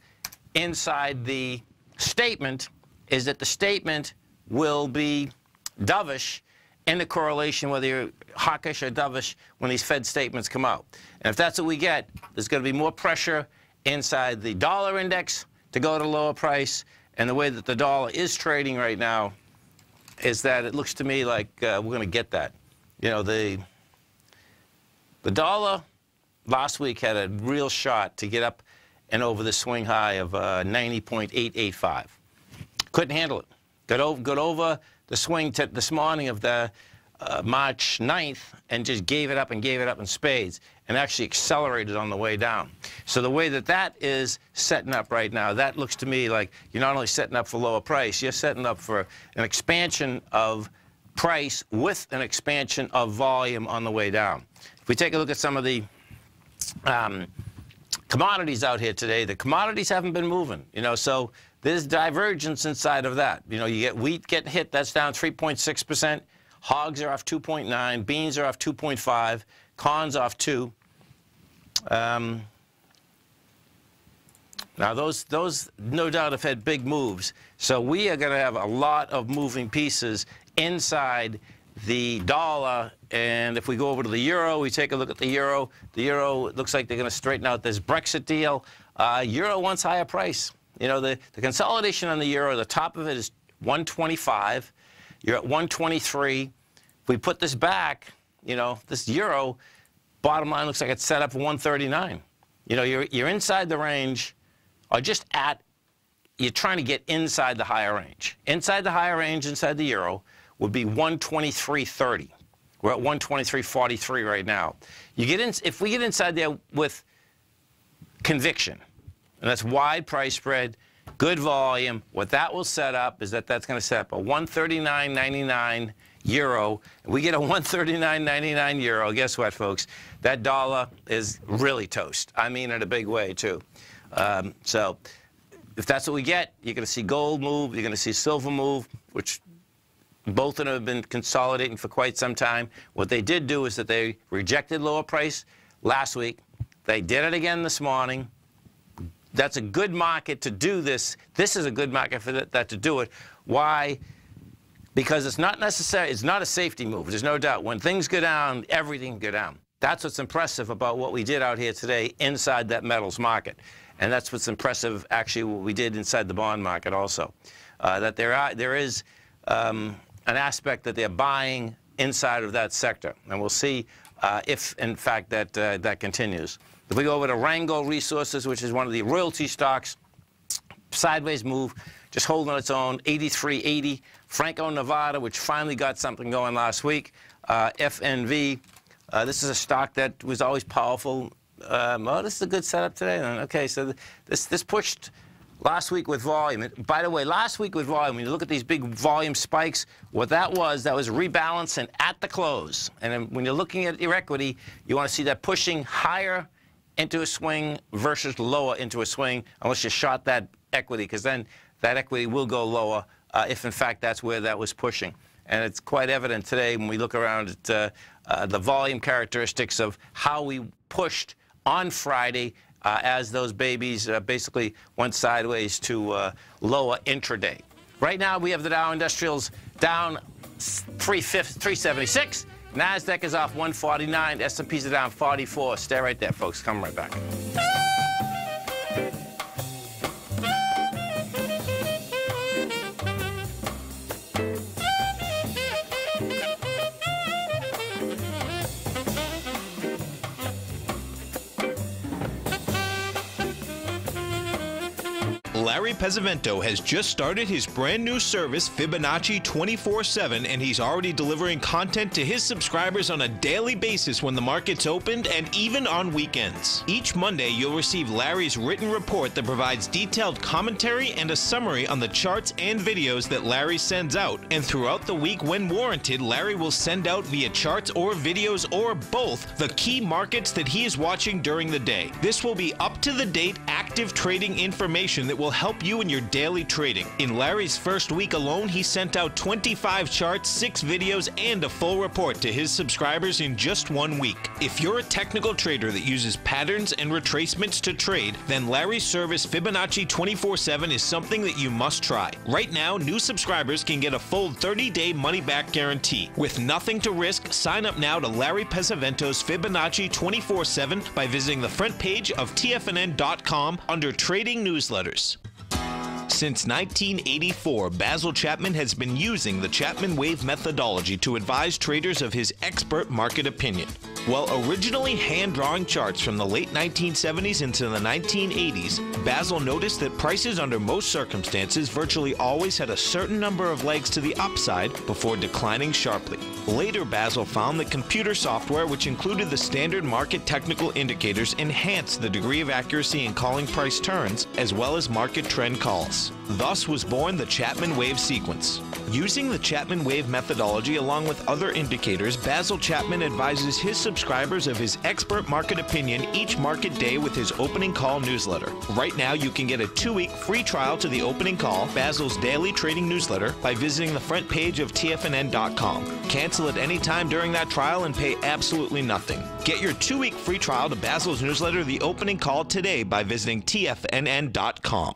inside the statement is that the statement will be dovish in the correlation whether you're hawkish or dovish when these Fed statements come out. And if that's what we get, there's going to be more pressure inside the dollar index to go to lower price. And the way that the dollar is trading right now is that it looks to me like we're going to get that. You know, the dollar last week had a real shot to get up and over the swing high of 90.885. Couldn't handle it. Got over the swing this morning of the March 9th and just gave it up in spades and actually accelerated on the way down. So the way that is setting up right now, that looks to me like you're not only setting up for lower price, you're setting up for an expansion of price with an expansion of volume on the way down. If we take a look at some of the commodities out here today, the commodities haven't been moving, you know, so there's divergence inside of that. You know, you get wheat getting hit, that's down 3.6%. Hogs are off 2.9, beans are off 2.5, corn's off 2. Now those no doubt have had big moves. So we are going to have a lot of moving pieces inside the dollar. And if we go over to the euro, we take a look at the euro. The euro looks like they're going to straighten out this Brexit deal. Euro wants higher price. You know, the consolidation on the euro, the top of it is 125. You're at 123. If we put this back, you know, this euro, bottom line looks like it's set up for 139. You know, you're inside the range, or just at, you're trying to get inside the higher range. Inside the higher range, inside the euro, would be 123.30. We're at 123.43 right now. You get in, if we get inside there with conviction, and that's wide price spread, good volume, what that will set up is that's going to set up a 139.99 euro. If we get a 139.99 euro, guess what, folks? That dollar is really toast. I mean in a big way, too. So if that's what we get, you're going to see gold move, you're going to see silver move, which both of them have been consolidating for quite some time. What they did do is that they rejected lower price last week. They did it again this morning. That's a good market to do this. This is a good market for that to do it. Why? Because it's not necessary. It's not a safety move. There's no doubt. When things go down, everything can go down. That's what's impressive about what we did out here today inside that metals market. And that's what's impressive, actually, what we did inside the bond market also. That there is an aspect that they're buying inside of that sector. And we'll see if, in fact, that continues. If we go over to Rango Resources, which is one of the royalty stocks, sideways move, just holding its own, 83.80. Franco-Nevada, which finally got something going last week. FNV, this is a stock that was always powerful. Oh, this is a good setup today, then. Okay, so this pushed last week with volume. By the way, last week with volume, when you look at these big volume spikes, what that was rebalancing at the close. And then when you're looking at your equity, you want to see that pushing higher into a swing versus lower into a swing, unless you short that equity, because then that equity will go lower if, in fact, that's where that was pushing. And it's quite evident today when we look around at the volume characteristics of how we pushed on Friday as those babies basically went sideways to lower intraday. Right now, we have the Dow Industrials down 376. NASDAQ is off 149. S&Ps are down 44. Stay right there, folks. Come right back. Larry Pesavento has just started his brand new service, Fibonacci 24/7, and he's already delivering content to his subscribers on a daily basis when the market's opened and even on weekends. Each Monday, you'll receive Larry's written report that provides detailed commentary and a summary on the charts and videos that Larry sends out. And throughout the week, when warranted, Larry will send out via charts or videos or both the key markets that he is watching during the day. This will be up-to-the-date, active trading information that will help you in your daily trading. In Larry's first week alone, he sent out 25 charts, 6 videos, and a full report to his subscribers in just 1 week. If you're a technical trader that uses patterns and retracements to trade, then Larry's service Fibonacci 24/7 is something that you must try. Right now, new subscribers can get a full 30-day money-back guarantee. With nothing to risk, sign up now to Larry Pesavento's Fibonacci 24/7 by visiting the front page of TFNN.com under Trading Newsletters. Since 1984, Basil Chapman has been using the Chapman Wave methodology to advise traders of his expert market opinion. While originally hand-drawing charts from the late 1970s into the 1980s, Basil noticed that prices under most circumstances virtually always had a certain number of legs to the upside before declining sharply. Later, Basil found that computer software, which included the standard market technical indicators, enhanced the degree of accuracy in calling price turns, as well as market trend calls. Thus was born the Chapman Wave sequence. Using the Chapman Wave methodology along with other indicators, Basil Chapman advises his subscribers of his expert market opinion each market day with his opening call newsletter. Right now, you can get a 2-week free trial to the opening call, Basil's daily trading newsletter, by visiting the front page of TFNN.com. Cancel at any time during that trial and pay absolutely nothing. Get your 2-week free trial to Basil's newsletter, The Opening Call, today by visiting TFNN.com.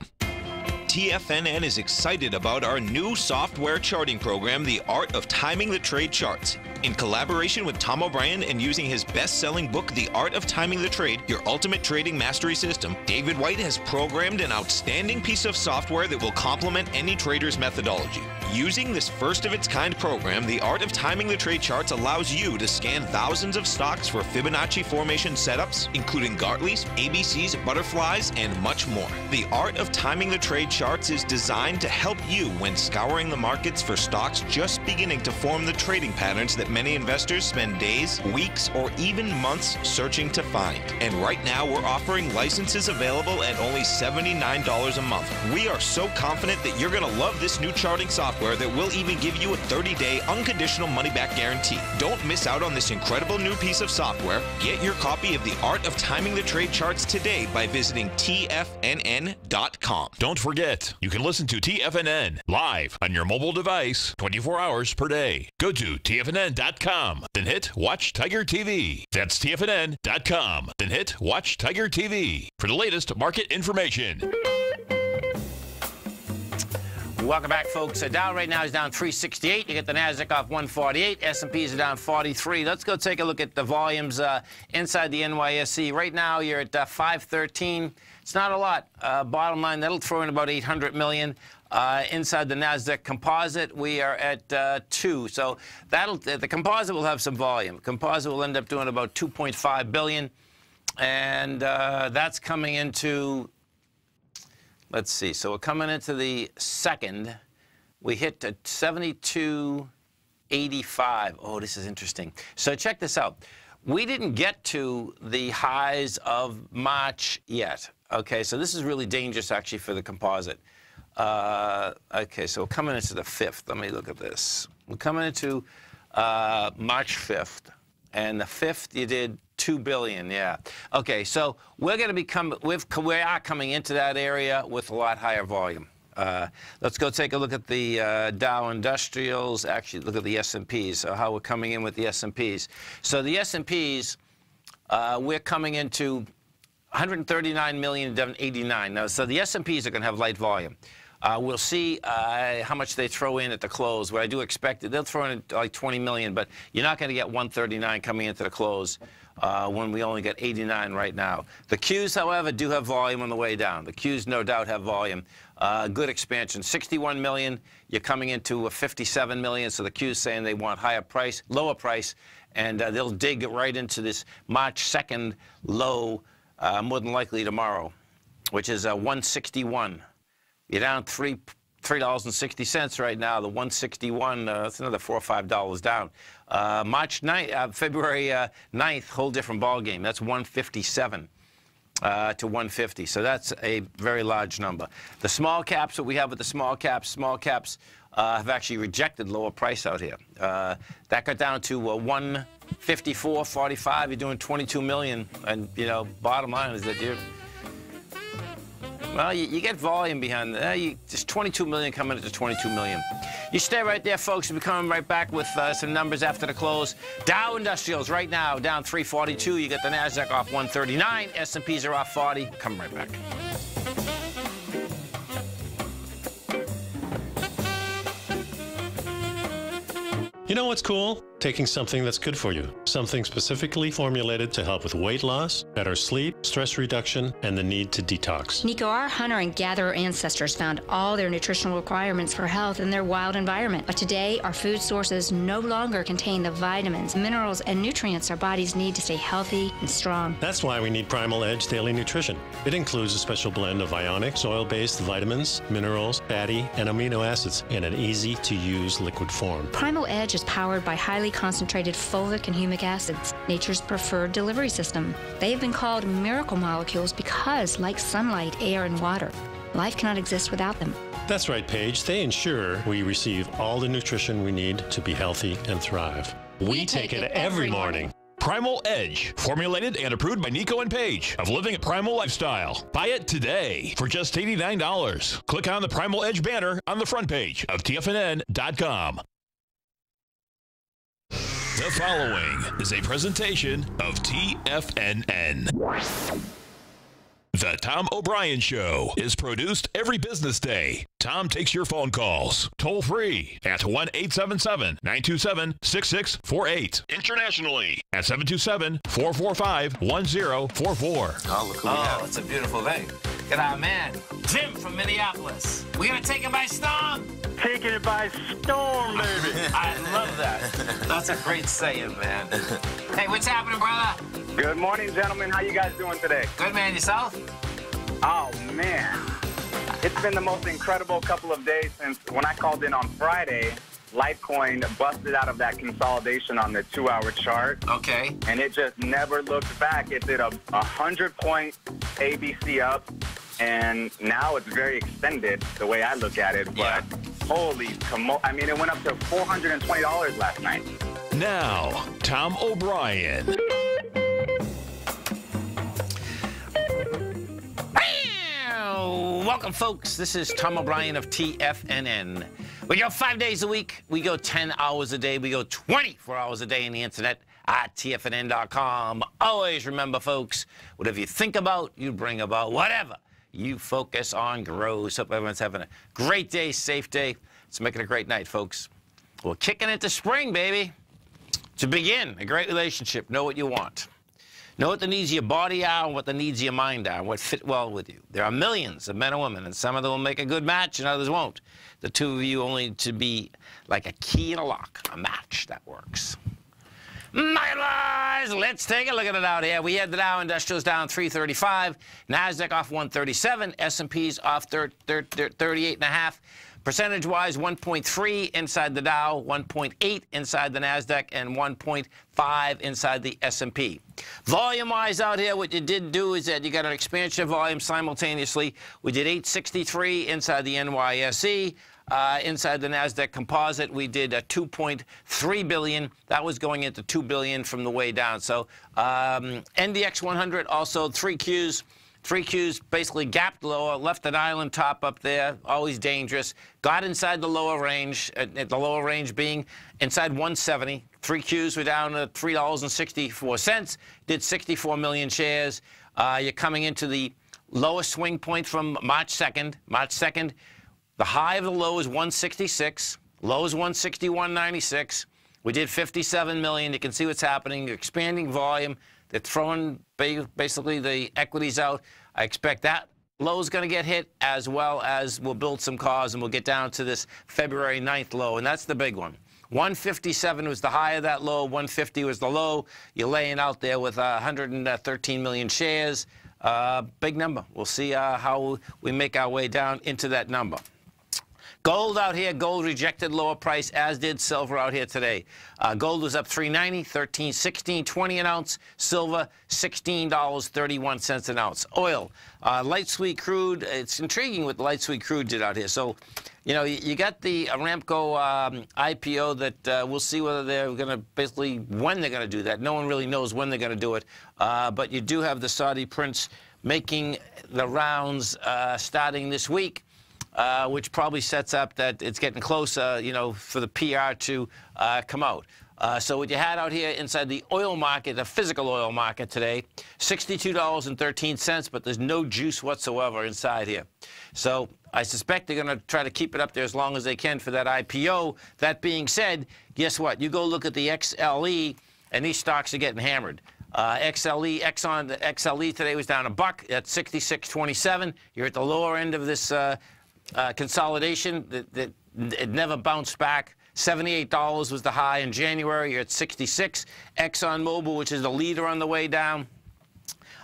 TFNN is excited about our new software charting program, The Art of Timing the Trade Charts. In collaboration with Tom O'Brien and using his best-selling book, The Art of Timing the Trade, Your Ultimate Trading Mastery System, David White has programmed an outstanding piece of software that will complement any trader's methodology. Using this first-of-its-kind program, The Art of Timing the Trade Charts allows you to scan thousands of stocks for Fibonacci formation setups, including Gartley's, ABC's, butterflies, and much more. The Art of Timing the Trade Charts is designed to help you when scouring the markets for stocks just beginning to form the trading patterns that many investors spend days, weeks, or even months searching to find. And right now, we're offering licenses available at only $79 a month. We are so confident that you're going to love this new charting software that will even give you a 30-day unconditional money-back guarantee. Don't miss out on this incredible new piece of software. Get your copy of The Art of Timing the Trade Charts today by visiting TFNN.com. Don't forget, you can listen to TFNN live on your mobile device 24 hours per day. Go to TFNN.com, then hit Watch Tiger TV. That's TFNN.com, then hit Watch Tiger TV for the latest market information. Welcome back, folks. Dow right now is down 368. You get the NASDAQ off 148. S&Ps are down 43. Let's go take a look at the volumes inside the NYSE. Right now, you're at 513. It's not a lot. Bottom line, that'll throw in about 800 million. Inside the NASDAQ composite, we are at 2. So the composite will have some volume. Composite will end up doing about 2.5 billion. And that's coming into... Let's see. So we're coming into the second. We hit 72.85. Oh, this is interesting. So check this out. We didn't get to the highs of March yet. Okay, so this is really dangerous, actually, for the composite. Okay, so we're coming into the 5th. Let me look at this. We're coming into March 5th. And the 5th, you did 2 billion, yeah. Okay, so we're going to we are coming into that area with a lot higher volume. Let's go take a look at the Dow Industrials. Actually, look at the S&Ps, so how we're coming in with the S&Ps. So the S&Ps, we're coming into 139 million down 89. Now, so the S&Ps are going to have light volume. We'll see how much they throw in at the close. What I do expect, they'll throw in like 20 million, but you're not going to get 139 coming into the close when we only get 89 right now. The Qs, however, do have volume on the way down. The Qs, no doubt, have volume. Good expansion. 61 million. You're coming into a 57 million. So the Qs saying they want higher price, lower price, and they'll dig right into this March 2nd low, more than likely tomorrow, which is 161. You're down $3.60 right now. The 161, that's another $4 or $5 down. March 9th, February 9th, whole different ball game. That's 157 to 150. So that's a very large number. The small caps, what we have with the small caps have actually rejected lower price out here. That got down to 154.45. You're doing 22 million, and you know, bottom line is that you're. Well, you get volume behind that. Just 22 million coming into 22 million. You stay right there, folks. We'll be coming right back with some numbers after the close. Dow Industrials right now down 342. You get the NASDAQ off 139. S&Ps are off 40. Come right back. You know what's cool? Taking something that's good for you. Something specifically formulated to help with weight loss, better sleep, stress reduction, and the need to detox. Nico, our hunter and gatherer ancestors found all their nutritional requirements for health in their wild environment. But today, our food sources no longer contain the vitamins, minerals, and nutrients our bodies need to stay healthy and strong. That's why we need Primal Edge Daily Nutrition. It includes a special blend of ionic, oil-based vitamins, minerals, fatty, and amino acids in an easy-to-use liquid form. Primal Edge is powered by highly concentrated folic and humic acids, nature's preferred delivery system. They have been called miracle molecules because, like sunlight, air, and water, life cannot exist without them. That's right, Paige. They ensure we receive all the nutrition we need to be healthy and thrive. We take it every morning. Primal Edge, formulated and approved by Nico and Paige of Living a Primal Lifestyle. Buy it today for just $89. Click on the Primal Edge banner on the front page of TFNN.com. The following is a presentation of TFNN. The Tom O'Brien Show is produced every business day. Tom takes your phone calls toll free at 1-877-927-6648. Internationally at 727-445-1044. Oh, look who we have. It's a beautiful thing. Look at our man, Jim from Minneapolis. We're going to take it by storm. Taking it by storm, baby. I love that. That's a great saying, man. Hey, what's happening, brother? Good morning, gentlemen. How you guys doing today? Good, man. Yourself? Oh, man. It's been the most incredible couple of days since when I called in on Friday, Litecoin busted out of that consolidation on the 2-hour chart. Okay. And it just never looked back. It did a 100-point ABC up, and now it's very extended the way I look at it. But yeah. Holy, I mean, it went up to $420 last night. Now, Tom O'Brien. Welcome, folks. This is Tom O'Brien of TFNN. We go 5 days a week. We go 10 hours a day. We go 24 hours a day on the internet at TFNN.com. Always remember, folks, whatever you think about, you bring about. Whatever you focus on grows. Hope everyone's having a great day, safe day. Let's make it a great night, folks. We're kicking into spring, baby. To begin a great relationship, know what you want. Know what the needs of your body are and what the needs of your mind are and what fit well with you. There are millions of men and women, and some of them will make a good match and others won't. The two of you only to be like a key and a lock, a match that works. My lies, let's take a look at it out here. We had the Dow Industrials down 335, NASDAQ off 137, S&Ps off 38.5. Percentage-wise, 1.3 inside the Dow, 1.8 inside the NASDAQ, and 1.5 inside the S&P. Volume-wise out here, what you did do is that you got an expansion of volume simultaneously. We did 863 inside the NYSE. Inside the NASDAQ Composite, we did a 2.3 billion. That was going into 2 billion from the way down. So NDX 100 also 3 Qs. 3 Qs basically gapped lower, left an island top up there, always dangerous. Got inside the lower range, at the lower range being inside 170. 3 Qs were down to $3.64. Did 64 million shares. You're coming into the lowest swing point from March 2nd. March 2nd, the high of the low is 166. Low is 161.96. We did 57 million. You can see what's happening. Expanding volume. They're throwing basically the equities out. I expect that low is going to get hit, as well as we'll build some cars, and we'll get down to this February 9th low, and that's the big one. 157 was the high of that low. 150 was the low. You're laying out there with 113 million shares. Big number. We'll see how we make our way down into that number. Gold out here, gold rejected lower price, as did silver out here today. Gold was up $3.90, $13.16, 20 an ounce. Silver, $16.31 an ounce. Oil, light sweet crude. It's intriguing what light sweet crude did out here. So, you know, you got the Aramco IPO that we'll see whether they're going to basically, when they're going to do that. No one really knows when they're going to do it. But you do have the Saudi prince making the rounds starting this week. Which probably sets up that it's getting closer, you know, for the PR to come out. So what you had out here inside the oil market, the physical oil market today, $62.13, but there's no juice whatsoever inside here. So I suspect they're going to try to keep it up there as long as they can for that IPO. That being said, guess what? You go look at the XLE, and these stocks are getting hammered. Exxon, the XLE today was down $1 at 66.27. You're at the lower end of this consolidation. It never bounced back. $78 was the high in January. You're at 66. ExxonMobil, which is the leader on the way down,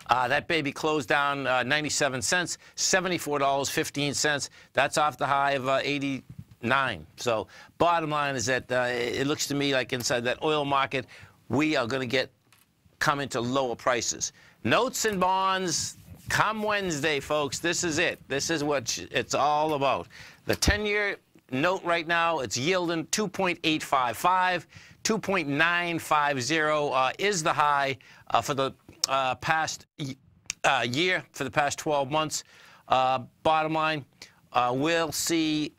that baby closed down 97 cents, $74.15. That's off the high of 89. So bottom line is that it looks to me like inside that oil market, we are going to come into lower prices. Notes and bonds. Come Wednesday, folks, this is it. This is what it's all about. The 10-year note right now, it's yielding 2.855. 2.950 is the high for the past year, for the past 12 months. Bottom line, we'll see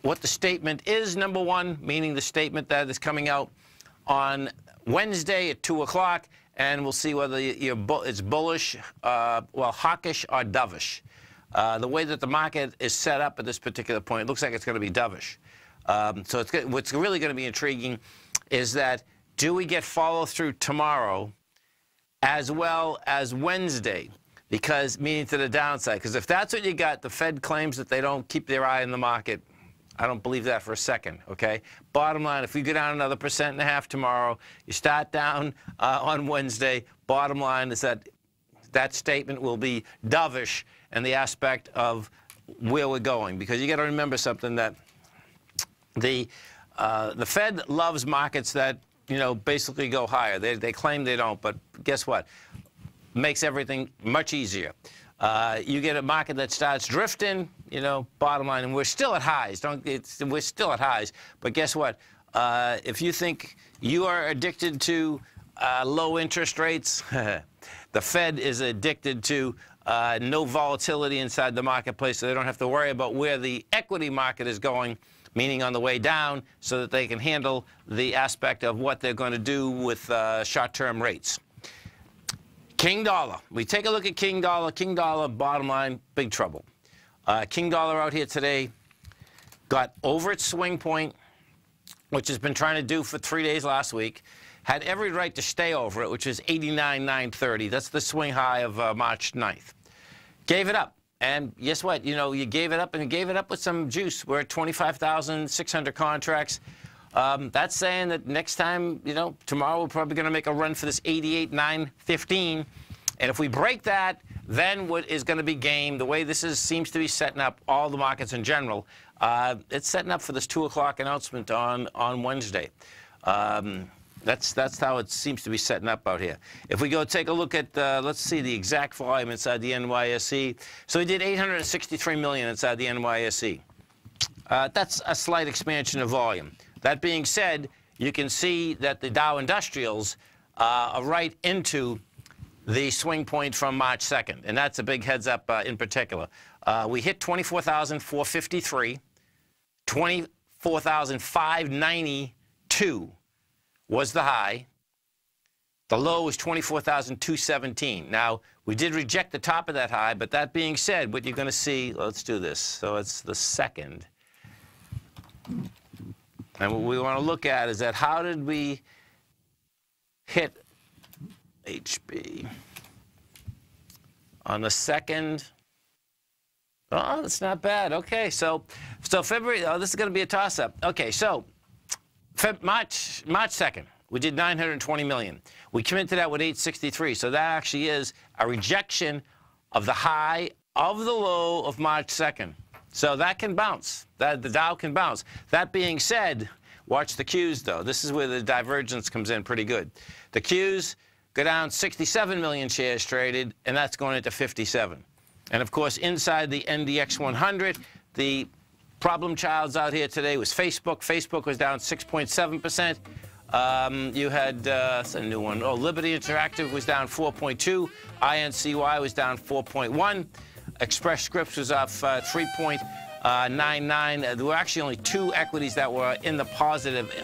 what the statement is, number one, meaning the statement that is coming out on Wednesday at 2 o'clock. And we'll see whether it's bullish, well, hawkish or dovish. The way that the market is set up at this particular point, it looks like it's going to be dovish. So what's really going to be intriguing is that do we get follow-through tomorrow as well as Wednesday? Because, meaning to the downside. Because if that's what you got, the Fed claims that they don't keep their eye on the market. I don't believe that for a second, okay? Bottom line, if we go down another 1.5% tomorrow, you start down on Wednesday, bottom line is that that statement will be dovish in the aspect of where we're going. Because you got to remember something, that the Fed loves markets that, you know, basically go higher. They claim they don't, but guess what? Makes everything much easier. You get a market that starts drifting, you know, bottom line, and we're still at highs. We're still at highs. But guess what? If you think you are addicted to low interest rates, the Fed is addicted to no volatility inside the marketplace, so they don't have to worry about where the equity market is going, meaning on the way down, so that they can handle the aspect of what they're going to do with short-term rates. King dollar. We take a look at King dollar. King dollar, bottom line, big trouble. King dollar out here today got over its swing point, which has been trying to do for 3 days last week. Had every right to stay over it, which is 89,930. That's the swing high of March 9th. Gave it up. And guess what? You know, you gave it up, and you gave it up with some juice. We're at 25,600 contracts. That's saying that next time, you know, tomorrow we're probably going to make a run for this 88,915. And if we break that, then what is going to be game, the way this seems to be setting up all the markets in general, it's setting up for this 2 o'clock announcement on Wednesday. That's how it seems to be setting up out here. If we go take a look at, let's see the exact volume inside the NYSE. So we did 863 million inside the NYSE. That's a slight expansion of volume. That being said, you can see that the Dow Industrials are right into the swing point from March 2nd, and that's a big heads up in particular. We hit 24,453, 24,592 was the high. The low was 24,217. Now, we did reject the top of that high, but that being said, what you're going to see, let's do this. So it's the second. And what we want to look at is that how did we hit HB on the second? Oh, that's not bad. Okay, so February, oh, this is going to be a toss-up. Okay, so March 2nd, we did 920 million. We came into that with 863, so that actually is a rejection of the high of the low of March 2nd. So that can bounce. The Dow can bounce. That being said, watch the Qs, though. This is where the divergence comes in pretty good. The Qs go down 67 million shares traded, and that's going into 57. And, of course, inside the NDX 100, the problem childs out here today was Facebook. Facebook was down 6.7%. You had that's a new one. Oh, Liberty Interactive was down 4.2. INCY was down 4.1. Express Scripts was off 3.99. There were actually only 2 equities that were in the positive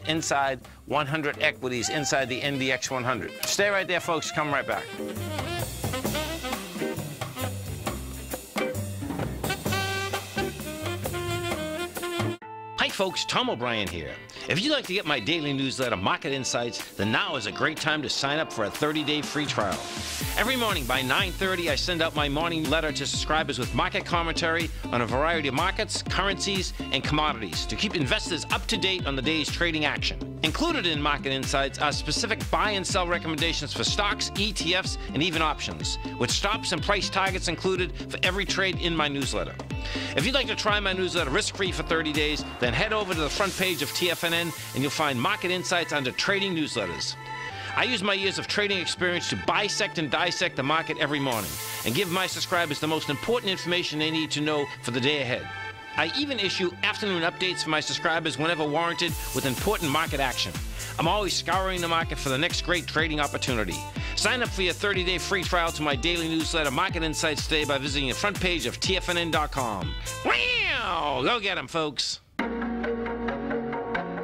inside 100 equities inside the NDX 100. Stay right there, folks. Come right back. Hi, folks. Tom O'Brien here. If you'd like to get my daily newsletter, Market Insights, then now is a great time to sign up for a 30-day free trial. Every morning by 9:30, I send out my morning letter to subscribers with market commentary on a variety of markets, currencies, and commodities to keep investors up to date on the day's trading action. Included in Market Insights are specific buy and sell recommendations for stocks, ETFs, and even options, with stops and price targets included for every trade in my newsletter. If you'd like to try my newsletter risk-free for 30 days, then head over to the front page of TFNN and you'll find Market Insights under Trading Newsletters. I use my years of trading experience to bisect and dissect the market every morning and give my subscribers the most important information they need to know for the day ahead. I even issue afternoon updates for my subscribers whenever warranted with important market action. I'm always scouring the market for the next great trading opportunity. Sign up for your 30-day free trial to my daily newsletter, Market Insights, today by visiting the front page of TFNN.com. Wow! Go get them, folks.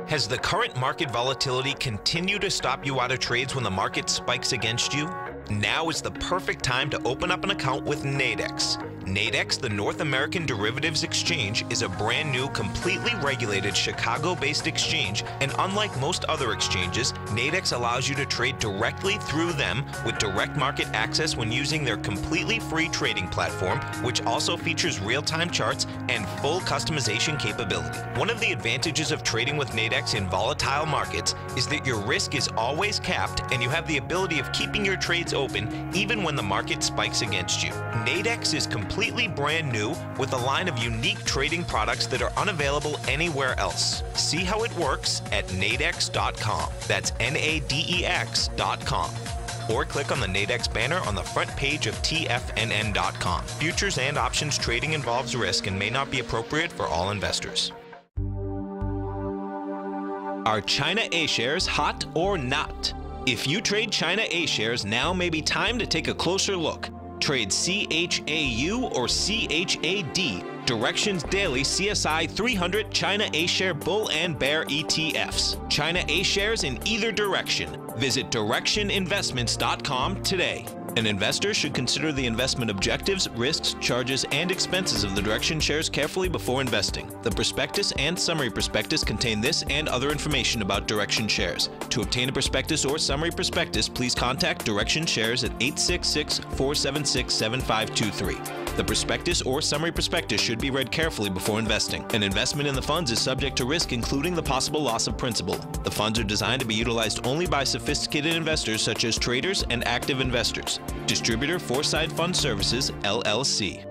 Has the current market volatility continued to stop you out of trades when the market spikes against you? Now is the perfect time to open up an account with Nadex. Nadex, the North American Derivatives Exchange, is a brand new, completely regulated Chicago-based exchange, and unlike most other exchanges, Nadex allows you to trade directly through them with direct market access when using their completely free trading platform, which also features real-time charts and full customization capability. One of the advantages of trading with Nadex in volatile markets is that your risk is always capped and you have the ability of keeping your trades open even when the market spikes against you. Nadex is completely brand new with a line of unique trading products that are unavailable anywhere else. See how it works at nadex.com. That's NADEX.com. Or click on the Nadex banner on the front page of TFNN.com. Futures and options trading involves risk and may not be appropriate for all investors. Are China A shares hot or not? If you trade China A shares, now may be time to take a closer look. Trade CHAU or CHAD, Directions Daily CSI 300 China A Share Bull and Bear ETFs. China A shares in either direction. Visit directioninvestments.com today. An investor should consider the investment objectives, risks, charges, and expenses of the Direction shares carefully before investing. The prospectus and summary prospectus contain this and other information about Direction shares. To obtain a prospectus or summary prospectus, please contact Direction shares at 866-476-7523. The prospectus or summary prospectus should be read carefully before investing. An investment in the funds is subject to risk, including the possible loss of principal. The funds are designed to be utilized only by sophisticated investors such as traders and active investors. Distributor Foreside Fund Services, LLC.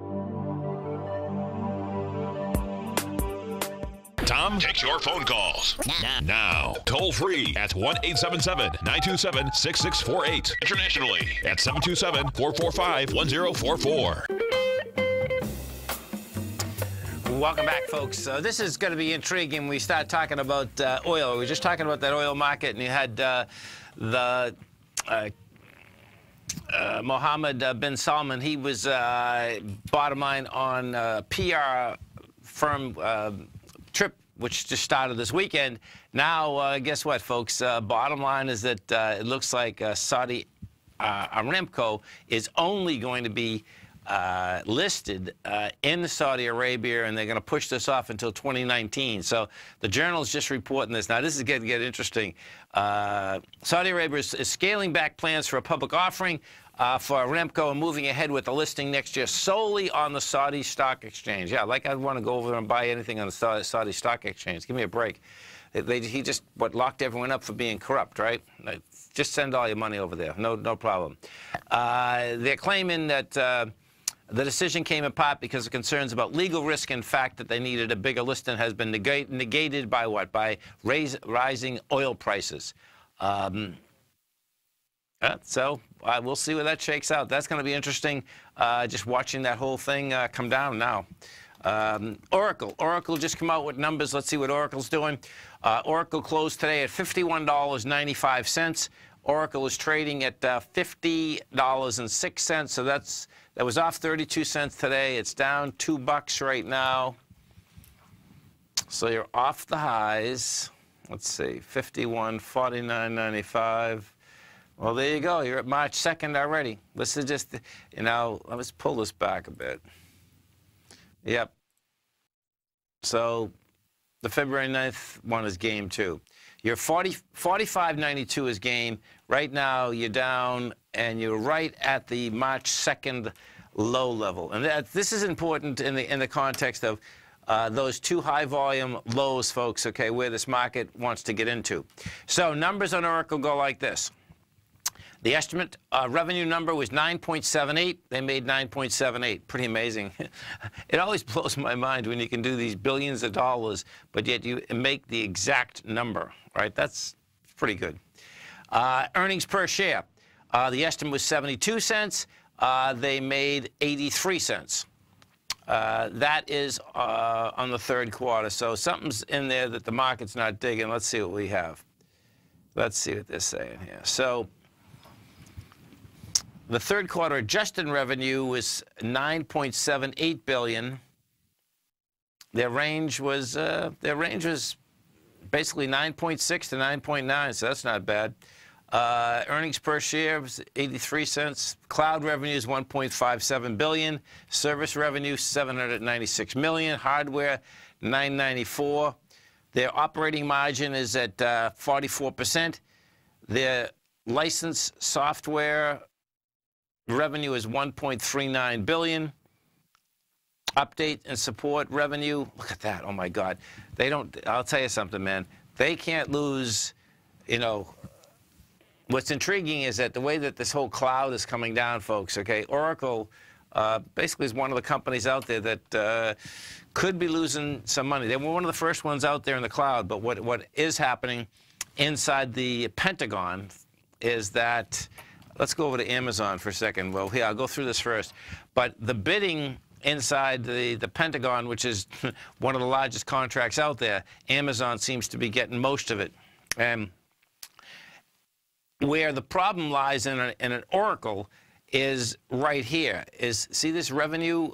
Tom takes your phone calls now. Toll free at 1-877-927-6648. Internationally at 727-445-1044. Welcome back, folks. This is going to be intriguing. We start talking about oil. We were just talking about that oil market, and you had Mohammed bin Salman. He was bottom line on PR firm which just started this weekend. Now, guess what, folks? Bottom line is that it looks like Saudi Aramco is only going to be listed in Saudi Arabia, and they're going to push this off until 2019. So the Journal's just reporting this. Now, this is going to get interesting. Saudi Arabia is scaling back plans for a public offering for Aramco and moving ahead with the listing next year solely on the Saudi Stock Exchange. Yeah, like I'd want to go over and buy anything on the Saudi Stock Exchange. Give me a break. He just locked everyone up for being corrupt, right? Just send all your money over there. No problem. They're claiming that the decision came apart because of concerns about legal risk and fact that they needed a bigger listing has been negated by what? By rising oil prices. So we'll see where that shakes out. That's going to be interesting, just watching that whole thing come down now. Oracle just come out with numbers. Let's see what Oracle's doing. Oracle closed today at $51.95. Oracle is trading at $50.06. So that was off 32 cents today. It's down $2 right now. So you're off the highs. Let's see, 51.49.95. Well, there you go. You're at March 2nd already. This is just, you know, let's pull this back a bit. Yep. So the February 9th one is game 2. Your 45.92 is game. Right now, you're down, and you're right at the March 2nd low level. And this is important in the context of those two high-volume lows, folks, okay, where this market wants to get into. So numbers on Oracle go like this. The estimate revenue number was 9.78. They made 9.78. Pretty amazing. It always blows my mind when you can do these billions of dollars, but yet you make the exact number, right? That's pretty good. Earnings per share. The estimate was 72 cents. They made 83 cents. That is on the third quarter. So something's in there that the market's not digging. Let's see what we have. Let's see what they're saying here. So the third quarter adjusted revenue was $9.78 billion. Their range was basically 9.6 to 9.9, so that's not bad. Earnings per share was 83 cents. Cloud revenue is $1.57 billion. Service revenue $796 million. Hardware $994. Their operating margin is at 44%. Their licensed software revenue is $1.39 billion. Update and support revenue, look at that, oh my God. They don't, I'll tell you something, man. They can't lose, you know. What's intriguing is that the way that this whole cloud is coming down, folks, okay, Oracle basically is one of the companies out there that could be losing some money. They were one of the first ones out there in the cloud, but what is happening inside the Pentagon is that, let's go over to Amazon for a second. Well, here, I'll go through this first. But the bidding inside the Pentagon, which is one of the largest contracts out there, Amazon seems to be getting most of it. And where the problem lies in an Oracle is right here. See this revenue,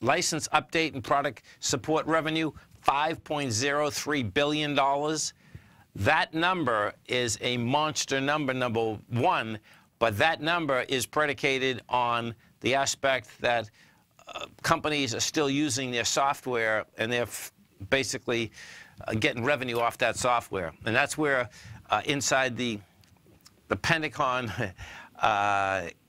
license update and product support revenue, $5.03 billion. That number is a monster number, number one, but that number is predicated on the aspect that companies are still using their software, and they're basically getting revenue off that software. And that's where inside the Pentagon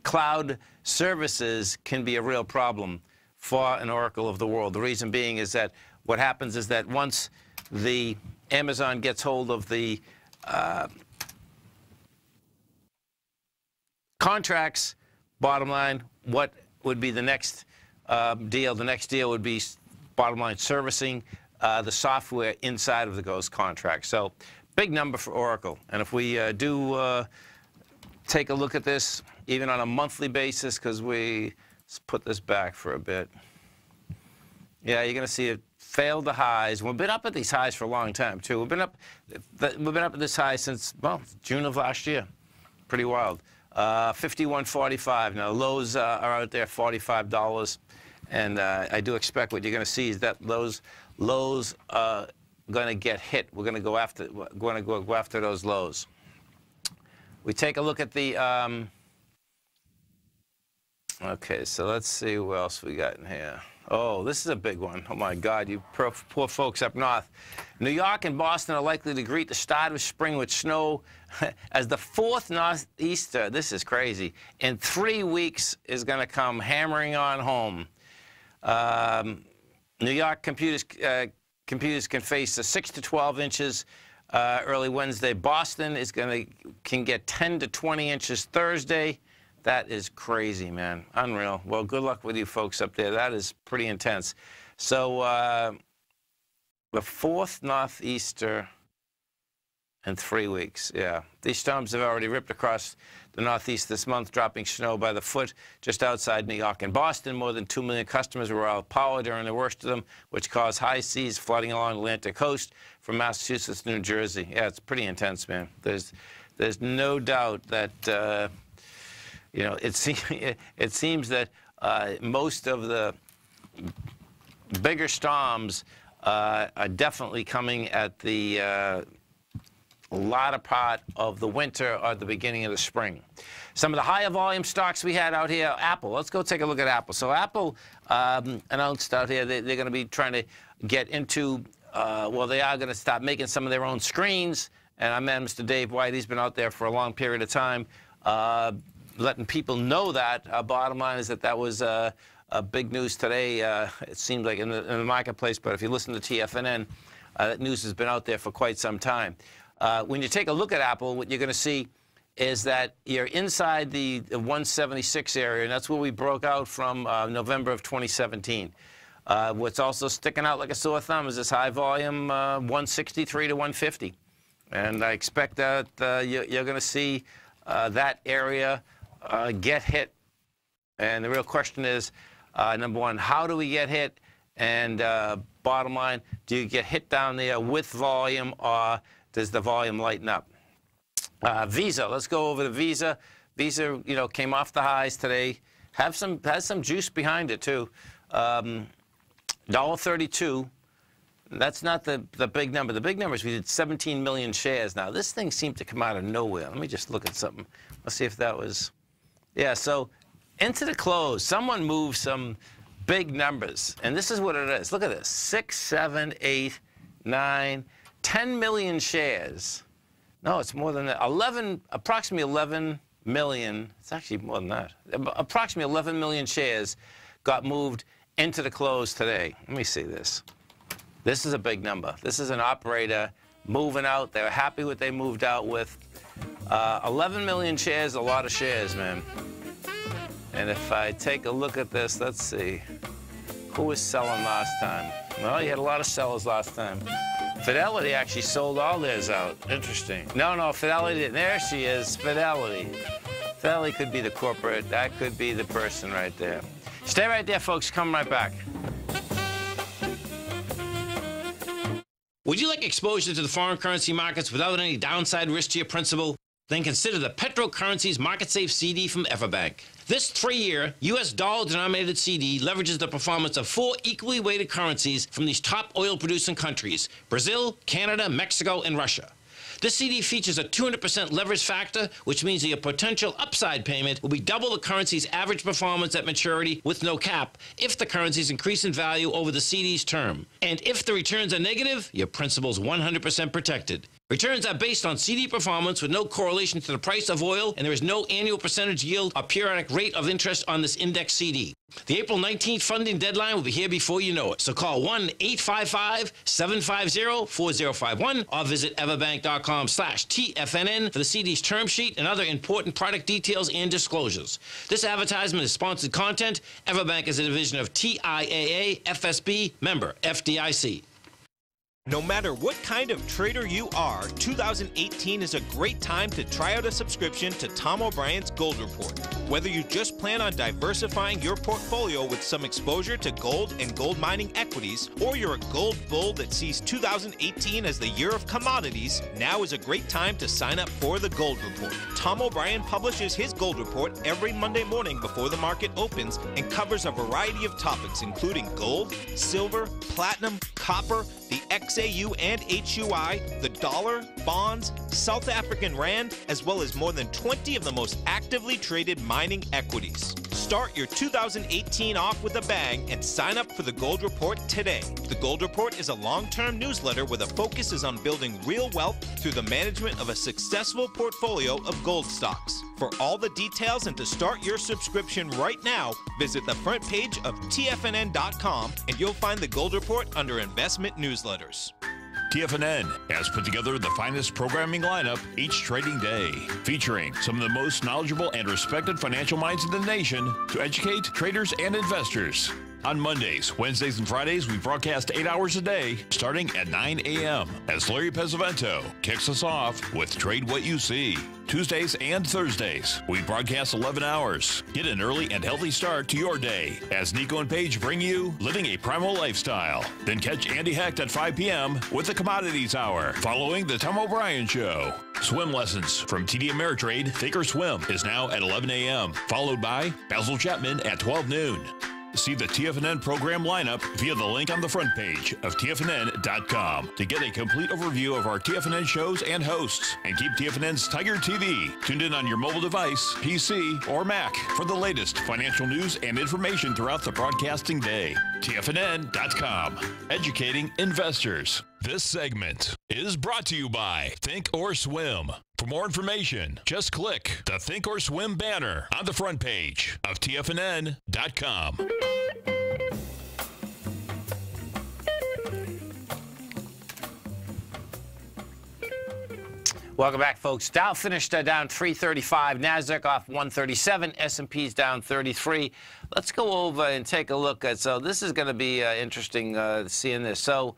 cloud services can be a real problem for an Oracle of the world. The reason being is that what happens is that once the Amazon gets hold of the contracts, bottom line, what would be the next deal? The next deal would be, bottom line, servicing the software inside of those contracts. So big number for Oracle. And if we do take a look at this, even on a monthly basis, because let's put this back for a bit. Yeah, you're going to see it failed the highs. We've been up at these highs for a long time, too. We've been up at this high since, well, June of last year. Pretty wild. 51.45. Now, lows are out there, $45. And I do expect what you're going to see is that those lows going to get hit. We're going to go after those lows. We take a look at the okay, so let's see what else we got in here. Oh, this is a big one. Oh, my God, you poor folks up north. New York and Boston are likely to greet the start of spring with snow as the fourth northeaster, this is crazy, in 3 weeks is going to come hammering on home. New York computers can face 6 to 12 inches early Wednesday. Boston can get 10 to 20 inches Thursday. That is crazy, man. Unreal. Well, good luck with you folks up there. That is pretty intense. So the fourth northeaster in 3 weeks. Yeah. These storms have already ripped across the Northeast this month, dropping snow by the foot just outside New York and Boston. More than 2 million customers were out of power during the worst of them, which caused high seas flooding along the Atlantic coast from Massachusetts to New Jersey. Yeah, it's pretty intense, man. There's no doubt that, you know, it seems that most of the bigger storms are definitely coming at the latter part of the winter or the beginning of the spring. Some of the higher volume stocks we had out here, Apple. Let's go take a look at Apple. So Apple announced out here they're going to be trying to get into, well, they are going to start making some of their own screens. And I met Mr. Dave White. He's been out there for a long period of time, letting people know that. Bottom line is that was a big news today, it seems like, in the marketplace. But if you listen to TFNN, that news has been out there for quite some time. When you take a look at Apple, what you're going to see is that you're inside the 176 area, and that's where we broke out from November of 2017. What's also sticking out like a sore thumb is this high volume 163 to 150. And I expect that you're going to see that area get hit. And the real question is, number one, how do we get hit? And bottom line, do you get hit down there with volume, or does the volume lighten up? Visa, let's go over to Visa. Visa, you know, came off the highs today. Has some juice behind it too. $1.32. That's not the big number. The big number is we did 17 million shares. Now this thing seemed to come out of nowhere. Let me just look at something. Let's see if that was. Yeah. So into the close, someone moved some big numbers, and this is what it is. Look at this: 6, 7, 8, 9, 10 million shares. No, it's more than that. Approximately 11 million. It's actually more than that. Approximately 11 million shares got moved into the close today. Let me see this. This is a big number. This is an operator moving out. They were happy what they moved out with. 11 million shares, a lot of shares, man. And if I take a look at this, let's see. Who was selling last time? Well, you had a lot of sellers last time. Fidelity actually sold all theirs out. Interesting. No, Fidelity didn't. There she is, Fidelity. Fidelity could be the corporate. That could be the person right there. Stay right there, folks. Come right back. Would you like exposure to the foreign currency markets without any downside risk to your principal? Then consider the Petro Currencies Market Safe CD from Everbank. This 3-year U.S. dollar-denominated CD leverages the performance of 4 equally weighted currencies from these top oil-producing countries: Brazil, Canada, Mexico, and Russia. This CD features a 200% leverage factor, which means that your potential upside payment will be double the currency's average performance at maturity with no cap if the currencies increase in value over the CD's term. And if the returns are negative, your principal's 100% protected. Returns are based on CD performance with no correlation to the price of oil, and there is no annual percentage yield or periodic rate of interest on this index CD. The April 19th funding deadline will be here before you know it. So call 1-855-750-4051 or visit everbank.com/TFNN for the CD's term sheet and other important product details and disclosures. This advertisement is sponsored content. Everbank is a division of TIAA FSB, member FDIC. No matter what kind of trader you are, 2018 is a great time to try out a subscription to Tom O'Brien's Gold Report. Whether you just plan on diversifying your portfolio with some exposure to gold and gold mining equities, or you're a gold bull that sees 2018 as the year of commodities, now is a great time to sign up for the Gold Report. Tom O'Brien publishes his Gold Report every Monday morning before the market opens and covers a variety of topics including gold, silver, platinum, copper, the XAU and HUI, the dollar, bonds, South African rand, as well as more than 20 of the most actively traded mining equities. Start your 2018 off with a bang and sign up for the Gold Report today. The Gold Report is a long-term newsletter where the focus is on building real wealth through the management of a successful portfolio of gold stocks. For all the details and to start your subscription right now, visit the front page of TFNN.com and you'll find the Gold Report under Investment Newsletters. TFNN has put together the finest programming lineup each trading day, featuring some of the most knowledgeable and respected financial minds in the nation to educate traders and investors. On Mondays, Wednesdays, and Fridays, we broadcast 8 hours a day, starting at 9 a.m. as Larry Pesavento kicks us off with Trade What You See. Tuesdays and Thursdays, we broadcast 11 hours. Get an early and healthy start to your day as Nico and Paige bring you Living a Primal Lifestyle. Then catch Andy Hecht at 5 p.m. with the Commodities Hour, following the Tom O'Brien Show. Swim lessons from TD Ameritrade Think or Swim is now at 11 a.m., followed by Basil Chapman at 12 noon. See the TFNN program lineup via the link on the front page of TFNN.com to get a complete overview of our TFNN shows and hosts. And keep TFNN's Tiger TV tuned in on your mobile device, PC, or Mac for the latest financial news and information throughout the broadcasting day. TFNN.com, educating investors. This segment is brought to you by Think or Swim. For more information, just click the Think or Swim banner on the front page of TFNN.com. Welcome back, folks. Dow finished down 335, NASDAQ off 137, S&P's down 33. Let's go over and take a look at, so this is going to be interesting seeing this. So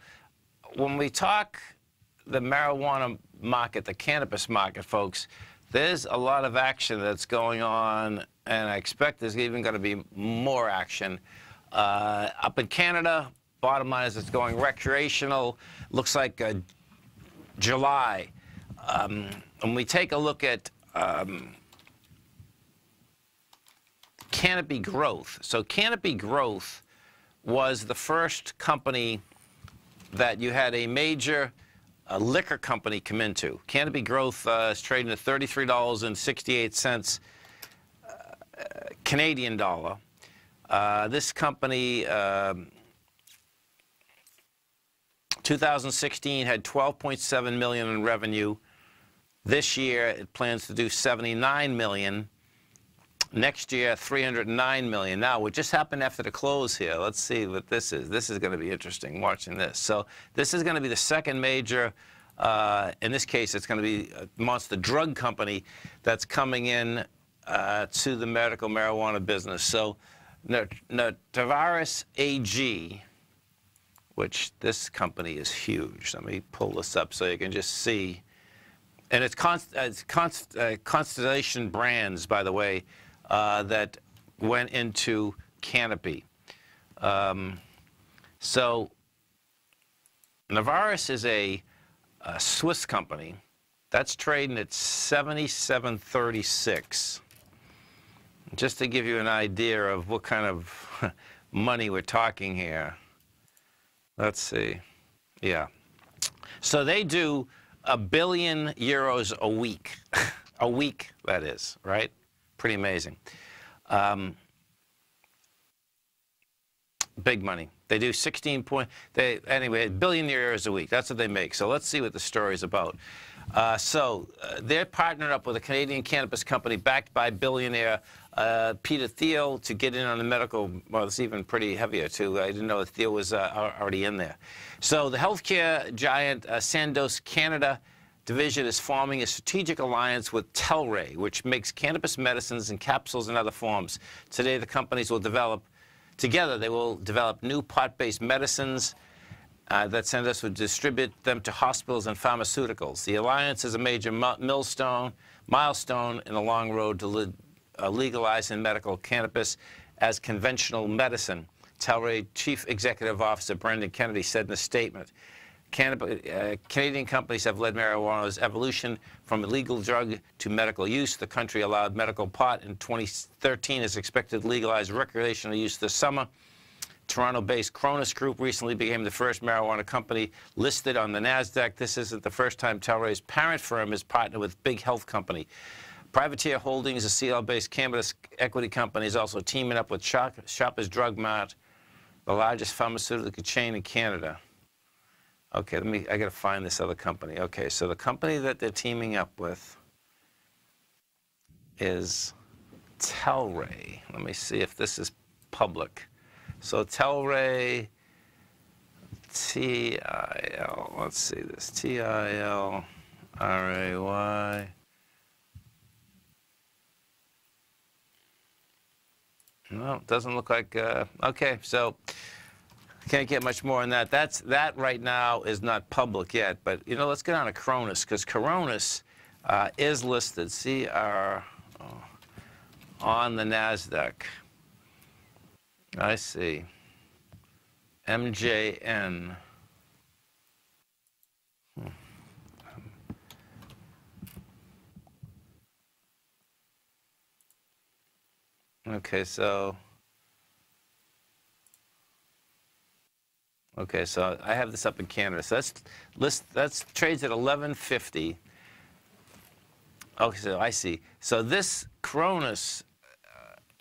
when we talk the marijuana market, the cannabis market, folks, there's a lot of action that's going on, and I expect there's even going to be more action. Up in Canada, bottom line is it's going recreational. Looks like July. When we take a look at Canopy Growth, so Canopy Growth was the first company that you had a major liquor company come into. Canopy Growth is trading at $33.68 Canadian dollar. This company, 2016, had $12.7 million in revenue. This year, it plans to do $79 million. Next year, $309 million. Now, what just happened after the close here, let's see what this is. This is going to be interesting, watching this. So this is going to be the second major, in this case, it's going to be a monster drug company that's coming in to the medical marijuana business. So Tavares AG, which this company is huge. Let me pull this up so you can just see. And it's Constellation Brands, by the way, that went into Canopy. So Navaris is a Swiss company that's trading at 77.36. Just to give you an idea of what kind of money we're talking here. Let's see. Yeah. So they do €1 billion a week. A week, that is, right? Pretty amazing. Big money. They do 16 point. Anyway, €1 billion a week. That's what they make. So let's see what the story is about. They're partnered up with a Canadian cannabis company backed by billionaire Peter Thiel to get in on the medical. Well, it's even pretty heavier too. I didn't know that Thiel was already in there. So the healthcare giant Sandoz Canada division is forming a strategic alliance with Tilray, which makes cannabis medicines and capsules and other forms. Today, the companies will develop, together, they will develop new pot-based medicines that centers would distribute them to hospitals and pharmaceuticals. The alliance is a major milestone in the long road to legalizing medical cannabis as conventional medicine, Tilray Chief Executive Officer Brendan Kennedy said in a statement. Canadian companies have led marijuana's evolution from a legal drug to medical use. The country allowed medical pot in 2013, is expected to legalize recreational use this summer. Toronto-based Cronus Group recently became the first marijuana company listed on the NASDAQ. This isn't the first time Tilray's parent firm has partnered with big health company. Privateer Holdings, a Seattle-based cannabis equity company, is also teaming up with Shoppers Drug Mart, the largest pharmaceutical chain in Canada. Okay, I gotta find this other company. Okay, so the company that they're teaming up with is Tilray. Let me see if this is public. So Tilray, T-I-L, let's see this, T-I-L-R-A-Y. No, it doesn't look like, okay, so can't get much more on that. That right now is not public yet, but, you know, let's get on to Cronus, because Cronus is listed, on the NASDAQ. I see. MJN. Okay, so I have this up in Canada. So that's trades at 11.50. Okay, so I see. So this Cronus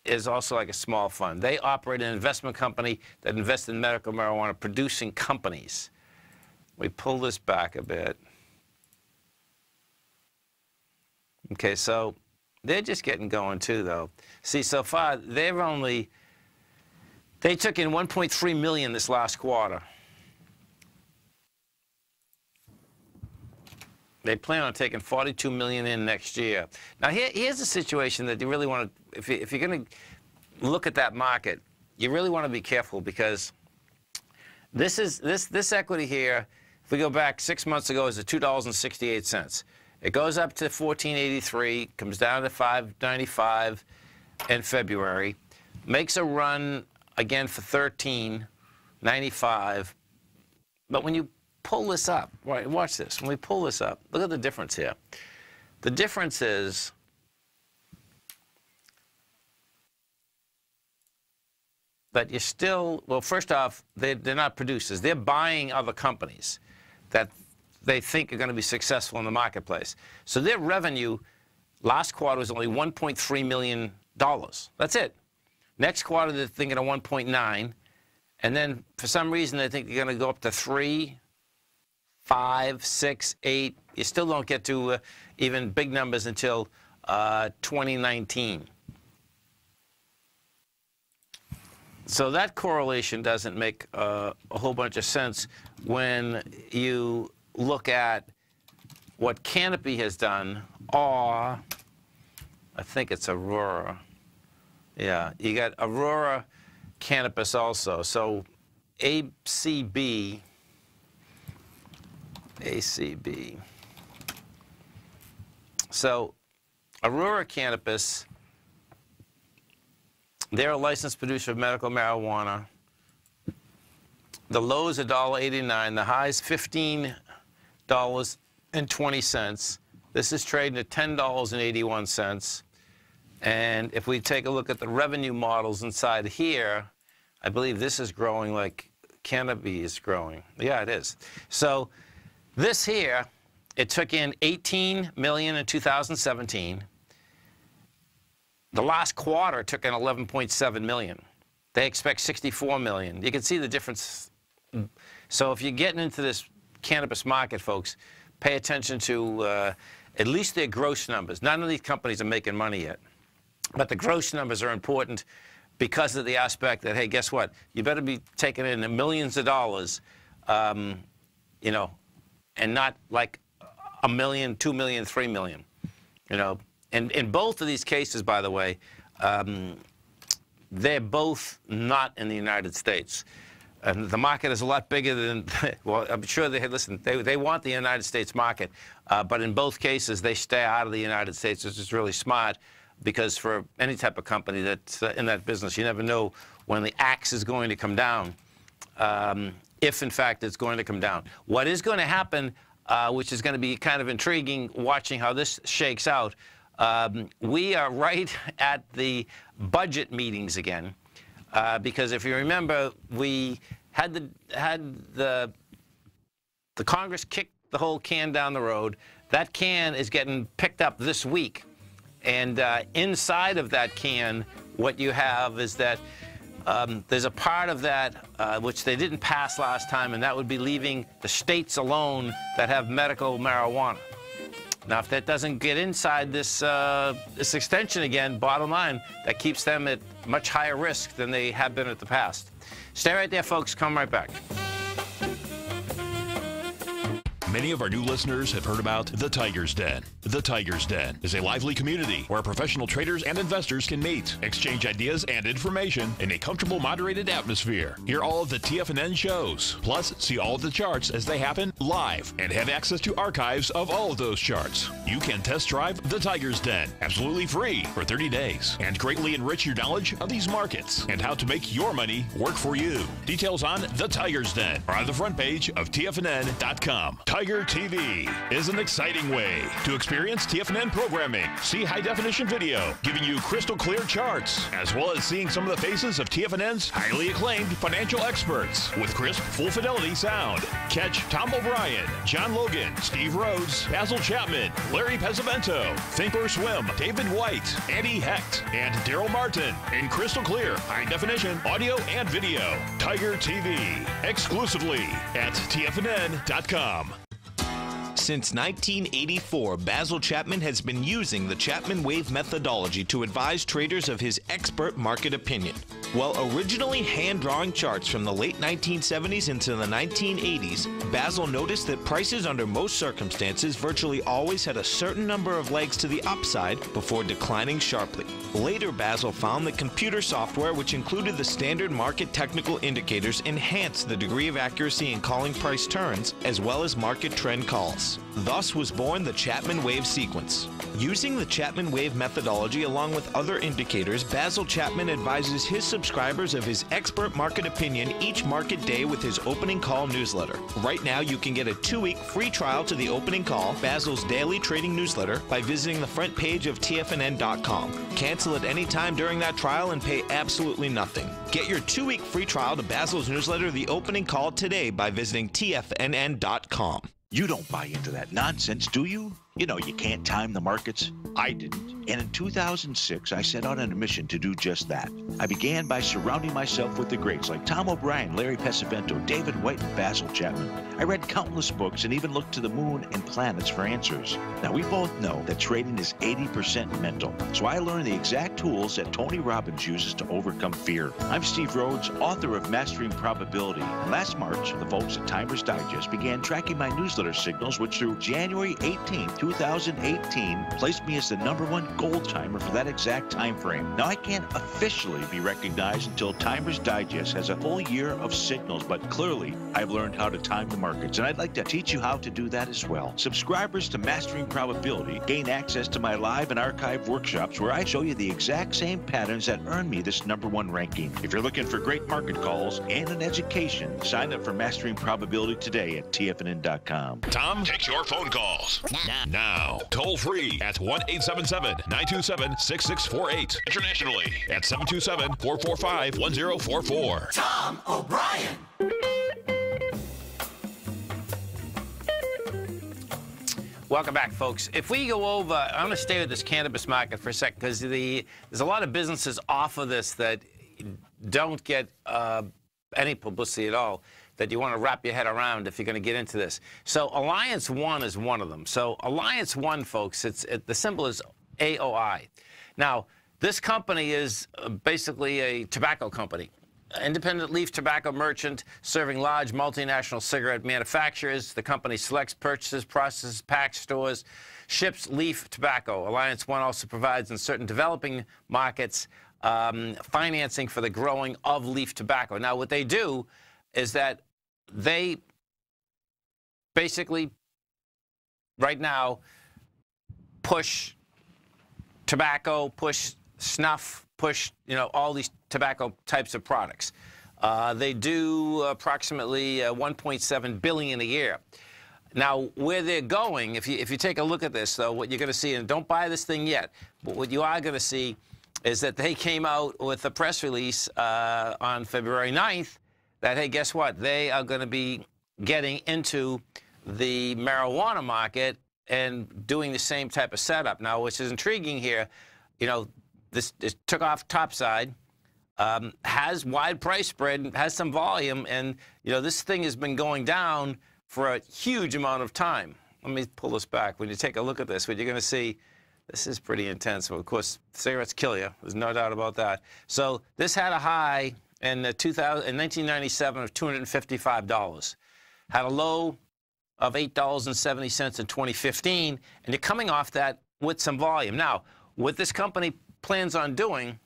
is also like a small fund. They operate an investment company that invests in medical marijuana producing companies. We pull this back a bit. Okay, so they're just getting going too, though. See, so far they took in 1.3 million this last quarter. They plan on taking 42 million in next year. Now, here's a situation that you really want to, if you're going to look at that market, you really want to be careful, because this equity here, if we go back 6 months ago, is at $2.68. It goes up to $14.83, comes down to $5.95 in February, makes a run again for $13.95. But when you pull this up, right, watch this. When we pull this up, look at the difference here. The difference is that you're still, well, first off, they're not producers. They're buying other companies that they think are going to be successful in the marketplace. So their revenue last quarter was only $1.3 million. That's it. Next quarter, they're thinking of 1.9. And then for some reason, they think they're going to go up to 3, 5, 6, 8. You still don't get to even big numbers until 2019. So that correlation doesn't make a whole bunch of sense when you look at what Canopy has done, or I think it's Aurora. Yeah, you got Aurora Cannabis also. So ACB. So Aurora Cannabis, they're a licensed producer of medical marijuana. The low is $1.89. The high is $15.20. This is trading at $10.81. And if we take a look at the revenue models inside here, I believe this is growing like Canopy is growing. Yeah, it is. So this here, it took in $18 million in 2017. The last quarter took in $11.7 million. They expect $64 million. You can see the difference. So if you're getting into this cannabis market, folks, pay attention to at least their gross numbers. None of these companies are making money yet. But the gross numbers are important because of the aspect that, hey, guess what? You better be taking in millions of dollars, you know, and not like $1 million, $2 million, $3 million. You know, and in both of these cases, by the way, they're both not in the United States. And the market is a lot bigger than, well, I'm sure they want the United States market, but in both cases, they stay out of the United States, which is really smart, because for any type of company that's in that business, you never know when the axe is going to come down, if in fact it's going to come down. What is going to happen, which is going to be kind of intriguing watching how this shakes out, we are right at the budget meetings again. Because if you remember, we had the Congress kick the whole can down the road. That can is getting picked up this week. And inside of that can, what you have is that there's a part of that which they didn't pass last time, and that would be leaving the states alone that have medical marijuana. Now, if that doesn't get inside this this extension again, bottom line, that keeps them at much higher risk than they have been at the past. Stay right there, folks. Come right back. Many of our new listeners have heard about the Tiger's Den. The Tiger's Den is a lively community where professional traders and investors can meet, exchange ideas and information in a comfortable, moderated atmosphere. Hear all of the TFNN shows, plus see all of the charts as they happen live and have access to archives of all of those charts. You can test drive the Tiger's Den absolutely free for 30 days and greatly enrich your knowledge of these markets and how to make your money work for you. Details on the Tiger's Den are on the front page of TFNN.com. Tiger TV is an exciting way to experience TFNN programming. See high-definition video, giving you crystal clear charts, as well as seeing some of the faces of TFNN's highly acclaimed financial experts with crisp, full-fidelity sound. Catch Tom O'Brien, John Logan, Steve Rhodes, Basil Chapman, Larry Pesavento, Thinkorswim, David White, Andy Hecht, and Daryl Martin in crystal clear, high-definition audio and video. Tiger TV, exclusively at TFNN.com. Since 1984, Basil Chapman has been using the Chapman Wave methodology to advise traders of his expert market opinion. While originally hand-drawing charts from the late 1970s into the 1980s, Basil noticed that prices under most circumstances virtually always had a certain number of legs to the upside before declining sharply. Later, Basil found that computer software, which included the standard market technical indicators, enhanced the degree of accuracy in calling price turns, as well as market trend calls. Thus was born the Chapman Wave sequence. Using the Chapman Wave methodology along with other indicators, Basil Chapman advises his subscribers of his expert market opinion each market day with his opening call newsletter. Right now, you can get a 2-week free trial to the opening call, Basil's daily trading newsletter, by visiting the front page of TFNN.com. Cancel at any time during that trial and pay absolutely nothing. Get your 2-week free trial to Basil's newsletter, The Opening Call, today by visiting TFNN.com. You don't buy into that nonsense, do you? You know you can't time the markets. I didn't. And in 2006, I set out on a mission to do just that. I began by surrounding myself with the greats like Tom O'Brien, Larry Pesavento, David White, and Basil Chapman. I read countless books and even looked to the moon and planets for answers. Now, we both know that trading is 80% mental. So I learned the exact tools that Tony Robbins uses to overcome fear. I'm Steve Rhodes, author of Mastering Probability. And last March, the folks at Timers Digest began tracking my newsletter signals, which through January 18, 2018, placed me as the #1 gold timer for that exact time frame. Now, I can't officially be recognized until Timers Digest has a full year of signals, but clearly I've learned how to time the markets, and I'd like to teach you how to do that as well. Subscribers to Mastering Probability gain access to my live and archive workshops where I show you the exact same patterns that earn me this #1 ranking. If you're looking for great market calls and an education, sign up for Mastering Probability today at TFNN.com. Tom takes your phone calls now. Toll free at 1-877-927-6648. Internationally at 727-445-1044. Tom O'Brien. Welcome back, folks. If we go over, I'm going to stay with this cannabis market for a second because there's a lot of businesses off of this that don't get any publicity at all that you want to wrap your head around if you're going to get into this. So Alliance One is one of them. So Alliance One, folks, the symbol is AOI. Now, this company is basically a tobacco company. Independent leaf tobacco merchant serving large multinational cigarette manufacturers. The company selects, purchases, processes, packs, stores, ships leaf tobacco. Alliance One also provides in certain developing markets financing for the growing of leaf tobacco. Now, what they do is that they basically right now push tobacco, push snuff, push, all these tobacco types of products. They do approximately 1.7 billion a year. Now, where they're going, if you take a look at this, though, what you're going to see, and don't buy this thing yet, but what you are going to see is that they came out with a press release on February 9th that, hey, guess what? They are going to be getting into the marijuana market and doing the same type of setup. Now, which is intriguing here, this took off topside, has wide price spread, has some volume, and, this thing has been going down for a huge amount of time. Let me pull this back. When you take a look at this, what you're going to see, this is pretty intense. Well, of course, cigarettes kill you. There's no doubt about that. So this had a high in 1997 of $255. Had a low of $8.70 in 2015, and you're coming off that with some volume. Now, what this company plans on doing,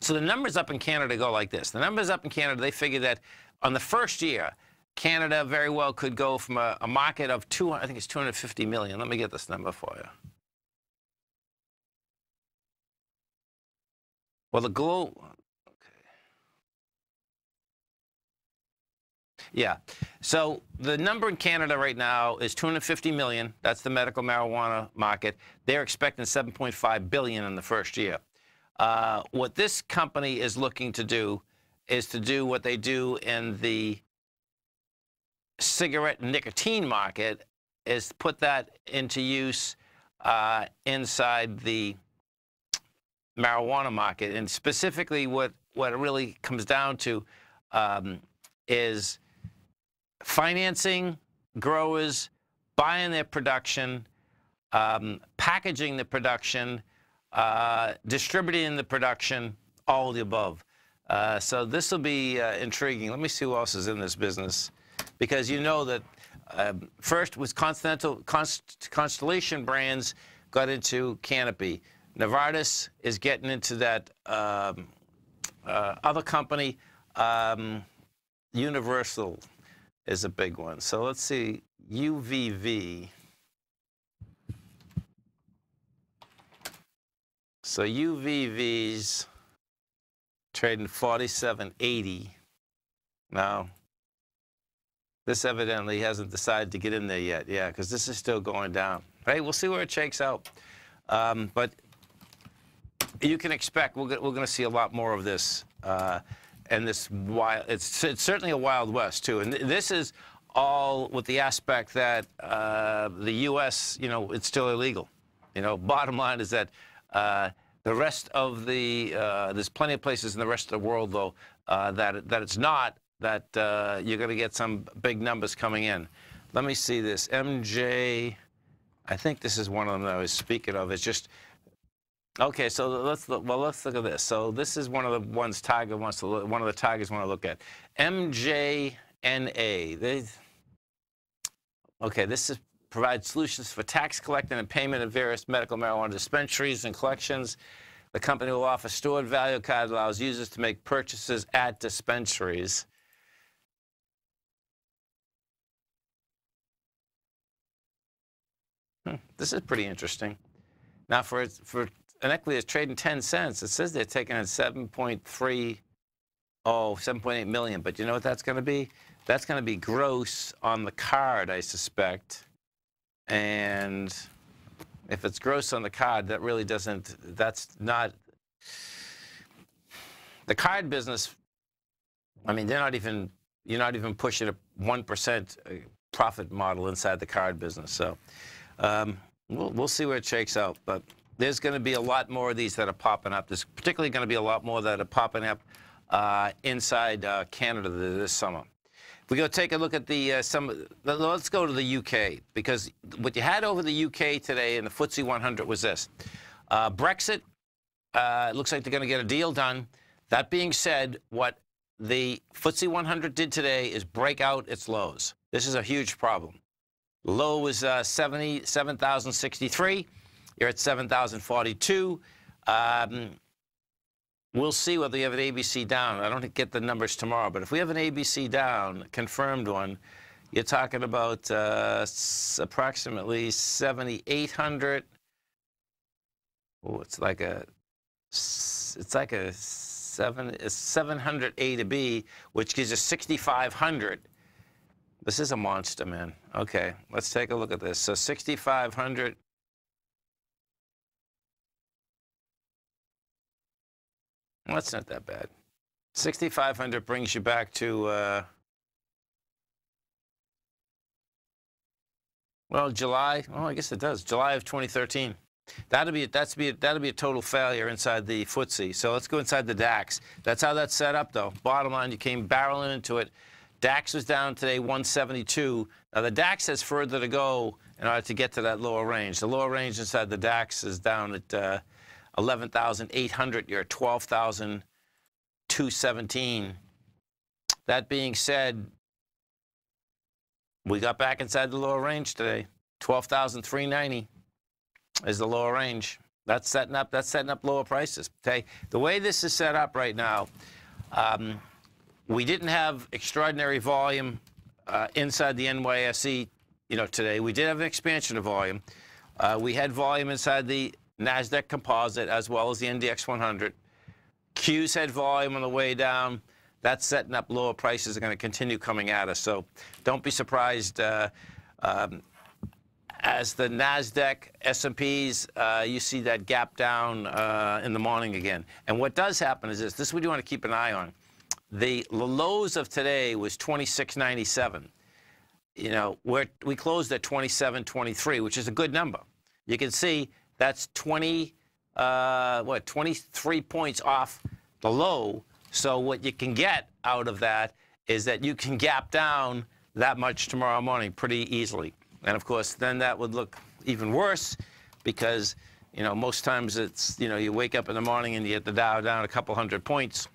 so the numbers up in Canada go like this. The numbers up in Canada, they figure that on the first year, Canada very well could go from a market of I think it's 250 million. Let me get this number for you. Well, the globe, okay. Yeah. So the number in Canada right now is 250 million. That's the medical marijuana market. They're expecting 7.5 billion in the first year. What this company is looking to do is to do what they do in the cigarette and nicotine market, is put that into use inside the marijuana market. And specifically what it really comes down to is financing growers, buying their production, packaging the production, distributing the production, all of the above. So this will be intriguing. Let me see who else is in this business, because you know that first was Constellation Brands got into Canopy. Novartis is getting into that other company. Universal is a big one. So let's see, UVV. So UVV's trading 47.80. Now, this evidently hasn't decided to get in there yet. Yeah, because this is still going down. Hey, we'll see where it shakes out. But you can expect we're going to see a lot more of this. And this wild, it's certainly a Wild West, too. And this is all with the aspect that the U.S., it's still illegal. Bottom line is that the rest of the, there's plenty of places in the rest of the world, though, that it's not, that you're going to get some big numbers coming in. Let me see this. MJ, I think this is one of them that I was speaking of. It's just, okay, so let's look at this. So this is one of the ones Tiger wants to look, one of the Tigers want to look at. MJNA. Okay, this is provides solutions for tax collecting and payment of various medical marijuana dispensaries and collections. The company will offer stored value card that allows users to make purchases at dispensaries. This is pretty interesting. Now, for an equity that's trading 10 cents, it says they're taking in 7.8 million. But you know what that's going to be? That's going to be gross on the card, I suspect. And if it's gross on the card, that really doesn't, that's not, the card business, I mean, you're not even pushing a 1% profit model inside the card business. So we'll see where it shakes out. But there's going to be a lot more of these that are popping up. There's particularly going to be a lot more that are popping up inside Canada this summer. If we go take a look at the let's go to the UK, because what you had over the UK today in the FTSE 100 was this. Brexit, it looks like they're going to get a deal done. That being said, what the FTSE 100 did today is break out its lows. This is a huge problem. The low was 77,063. You're at 7,042. we'll see whether we have an ABC down. I don't get the numbers tomorrow, but if we have an ABC down, confirmed one, you're talking about approximately 7,800. Oh, it's like a 700 A to B, which gives us 6,500. This is a monster, man. Okay, let's take a look at this. So 6,500. Well, that's not that bad. 6,500 brings you back to, well, July. Oh, I guess it does. July of 2013. That'll be a total failure inside the FTSE. So let's go inside the DAX. That's how that's set up, though. Bottom line, you came barreling into it. DAX was down today, 172. Now the DAX has further to go in order to get to that lower range. The lower range inside the DAX is down at 11,800. You're at 12,217. That being said, we got back inside the lower range today. 12,390 is the lower range. That's setting up lower prices. Okay, the way this is set up right now, we didn't have extraordinary volume inside the NYSE, today. We did have an expansion of volume. We had volume inside the NASDAQ Composite as well as the NDX 100. Q's had volume on the way down. That's setting up lower prices are going to continue coming at us. So don't be surprised as the NASDAQ, S&Ps, you see that gap down in the morning again. And what does happen is this. This is what you want to keep an eye on. The lows of today was 26.97. We closed at 27.23, which is a good number. You can see that's 23 points off the low. So what you can get out of that is that you can gap down that much tomorrow morning pretty easily. And of course, then that would look even worse because, most times it's, you wake up in the morning and you get the Dow down a couple hundred points.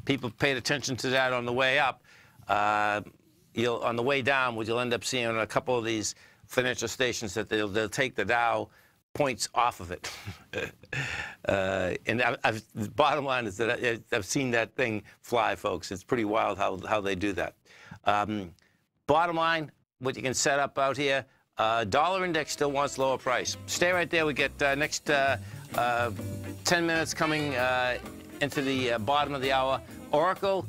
People paid attention to that on the way up. On the way down, what you'll end up seeing on a couple of these financial stations that they'll take the Dow points off of it. And the bottom line is that I've seen that thing fly, folks. It's pretty wild how they do that. Bottom line, what you can set up out here, dollar index still wants lower price. Stay right there. We get next 10 minutes coming into the bottom of the hour. Oracle,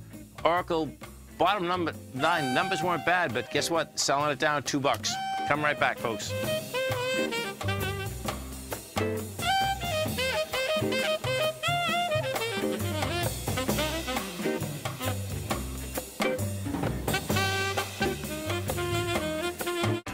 bottom number 9. Numbers weren't bad, but guess what? Selling it down $2. Come right back, folks.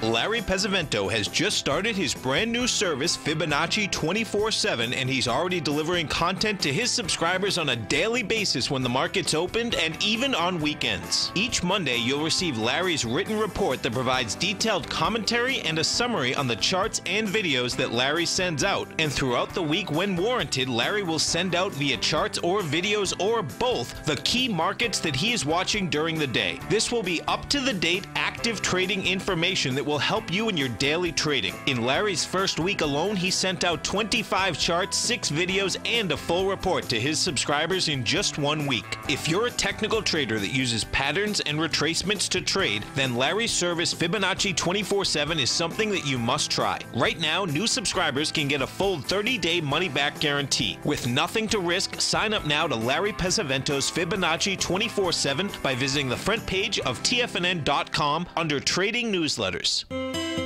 Larry Pesavento has just started his brand new service, Fibonacci 24/7, and he's already delivering content to his subscribers on a daily basis when the market's opened and even on weekends. Each Monday, you'll receive Larry's written report that provides detailed commentary and a summary on the charts and videos that Larry sends out. And throughout the week, when warranted, Larry will send out via charts or videos or both the key markets that he is watching during the day. This will be up-to-the-date, active trading information that will help you in your daily trading. In Larry's first week alone, he sent out 25 charts, 6 videos, and a full report to his subscribers in just 1 week. If you're a technical trader that uses patterns and retracements to trade, then Larry's service Fibonacci 24/7 is something that you must try. Right now, new subscribers can get a full 30-day money-back guarantee. With nothing to risk, sign up now to Larry Pesavento's Fibonacci 24/7 by visiting the front page of TFNN.com under Trading Newsletters.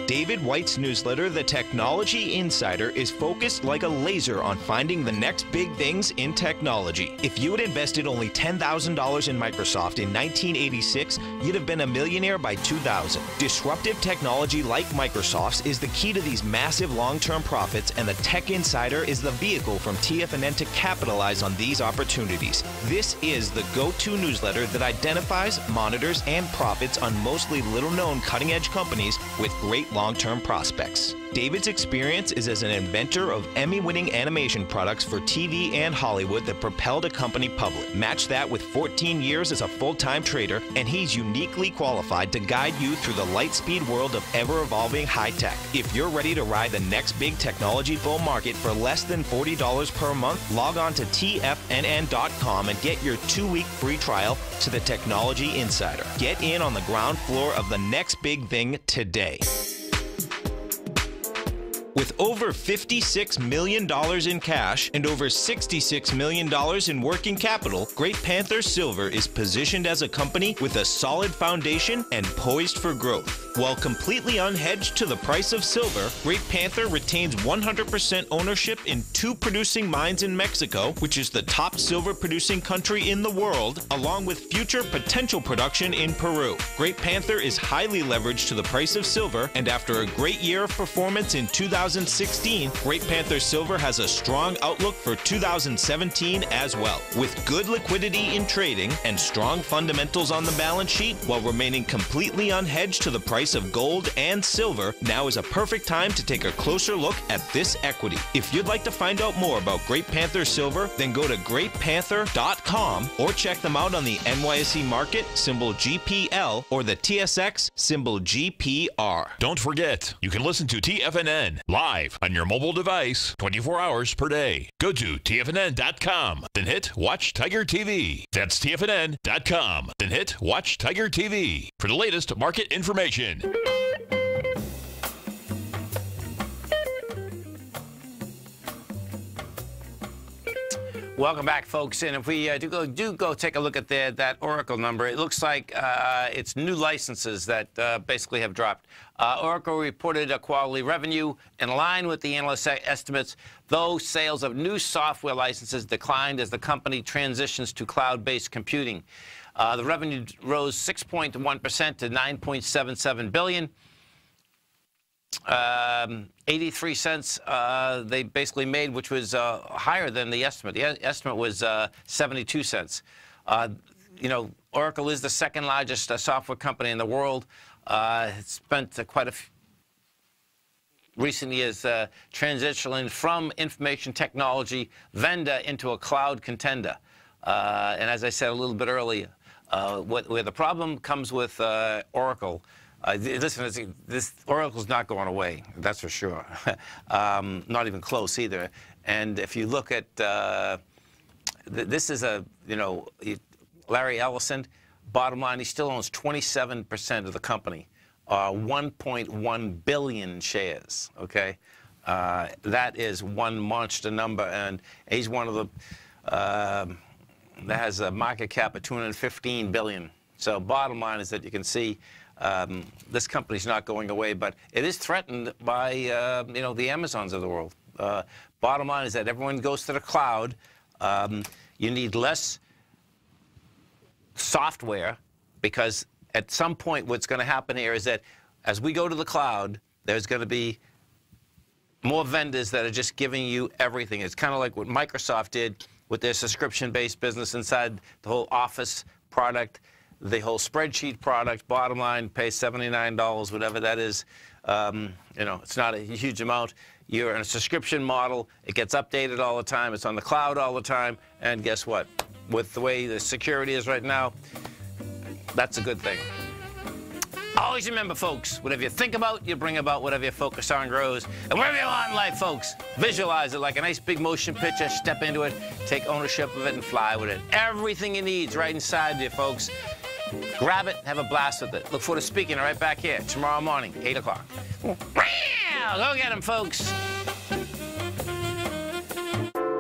David White's newsletter, The Technology Insider, is focused like a laser on finding the next big things in technology. If you had invested only $10,000 in Microsoft in 1986, you'd have been a millionaire by 2000. Disruptive technology like Microsoft's is the key to these massive long-term profits, and the Tech Insider is the vehicle from TFNN to capitalize on these opportunities. This is the go-to newsletter that identifies, monitors, and profits on mostly little-known cutting-edge companies with great long-term prospects. David's experience is as an inventor of Emmy-winning animation products for TV and Hollywood that propelled a company public. Match that with 14 years as a full-time trader, and he's uniquely qualified to guide you through the light-speed world of ever-evolving high-tech. If you're ready to ride the next big technology bull market for less than $40 per month, log on to TFNN.com and get your 2-week free trial to the Technology Insider. Get in on the ground floor of the next big thing today. With over $56 million in cash and over $66 million in working capital, Great Panther Silver is positioned as a company with a solid foundation and poised for growth. While completely unhedged to the price of silver, Great Panther retains 100% ownership in 2 producing mines in Mexico, which is the top silver-producing country in the world, along with future potential production in Peru. Great Panther is highly leveraged to the price of silver, and after a great year of performance in 2016, Great Panther Silver has a strong outlook for 2017 as well. With good liquidity in trading and strong fundamentals on the balance sheet, while remaining completely unhedged to the price of gold and silver, now is a perfect time to take a closer look at this equity. If you'd like to find out more about Great Panther Silver, then go to greatpanther.com or check them out on the NYSE market, symbol GPL, or the TSX, symbol GPR. Don't forget, you can listen to TFNN live on your mobile device 24 hours per day. Go to TFNN.com, then hit Watch Tiger TV. That's TFNN.com, then hit Watch Tiger TV for the latest market information. Welcome back, folks. And if we do go take a look at that Oracle number, it looks like it's new licenses that basically have dropped. Oracle reported a quarterly revenue in line with the analyst estimates, though sales of new software licenses declined as the company transitions to cloud-based computing. The revenue rose 6.1% to $9.77 billion. 83 cents they basically made, which was higher than the estimate. The estimate was 72 cents. You know, Oracle is the second largest software company in the world. It's spent quite a recent years transitioning from information technology vendor into a cloud contender. And as I said a little bit earlier, where the problem comes with Oracle, listen, this Oracle's not going away, that's for sure. Not even close either. And if you look at, this is Larry Ellison, bottom line, he still owns 27% of the company, 1.1 billion shares, okay? That is one monster number, and he's one of the, that has a market cap of $215 billion. So bottom line is that you can see this company's not going away, but it is threatened by, the Amazons of the world. Bottom line is that everyone goes to the cloud. You need less software, because at some point what's going to happen here is that as we go to the cloud, there's going to be more vendors that are just giving you everything. It's kind of like what Microsoft did with their subscription-based business inside the whole Office product, the whole spreadsheet product. Bottom line, pay $79, whatever that is. It's not a huge amount. You're in a subscription model. It gets updated all the time. It's on the cloud all the time. And guess what? With the way the security is right now, that's a good thing. Always remember, folks, whatever you think about, you bring about. Whatever you focus on grows. And wherever you are in life, folks, visualize it like a nice big motion picture. Step into it, take ownership of it, and fly with it. Everything you need is right inside you, folks. Grab it, have a blast with it. Look forward to speaking right back here tomorrow morning, 8 o'clock. Go get them, folks.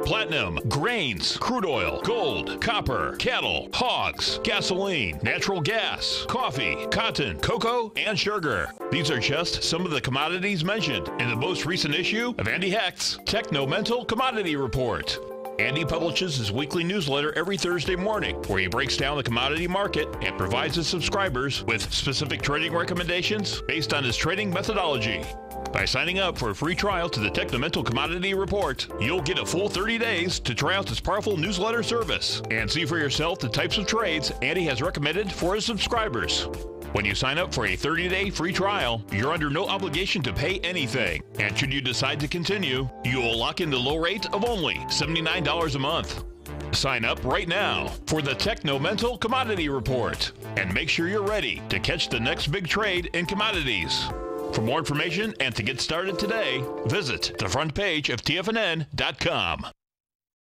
Platinum, grains, crude oil, gold, copper, cattle, hogs, gasoline, natural gas, coffee, cotton, cocoa, and sugar. These are just some of the commodities mentioned in the most recent issue of Andy Hecht's Techno-Mental Commodity Report. Andy publishes his weekly newsletter every Thursday morning, where he breaks down the commodity market and provides his subscribers with specific trading recommendations based on his trading methodology. By signing up for a free trial to the Techno-Mental Commodity Report, you'll get a full 30 days to try out this powerful newsletter service and see for yourself the types of trades Andy has recommended for his subscribers. When you sign up for a 30-day free trial, you're under no obligation to pay anything. And should you decide to continue, you will lock in the low rate of only $79 a month. Sign up right now for the Techno Mental Commodity Report and make sure you're ready to catch the next big trade in commodities. For more information and to get started today, visit the front page of TFNN.com.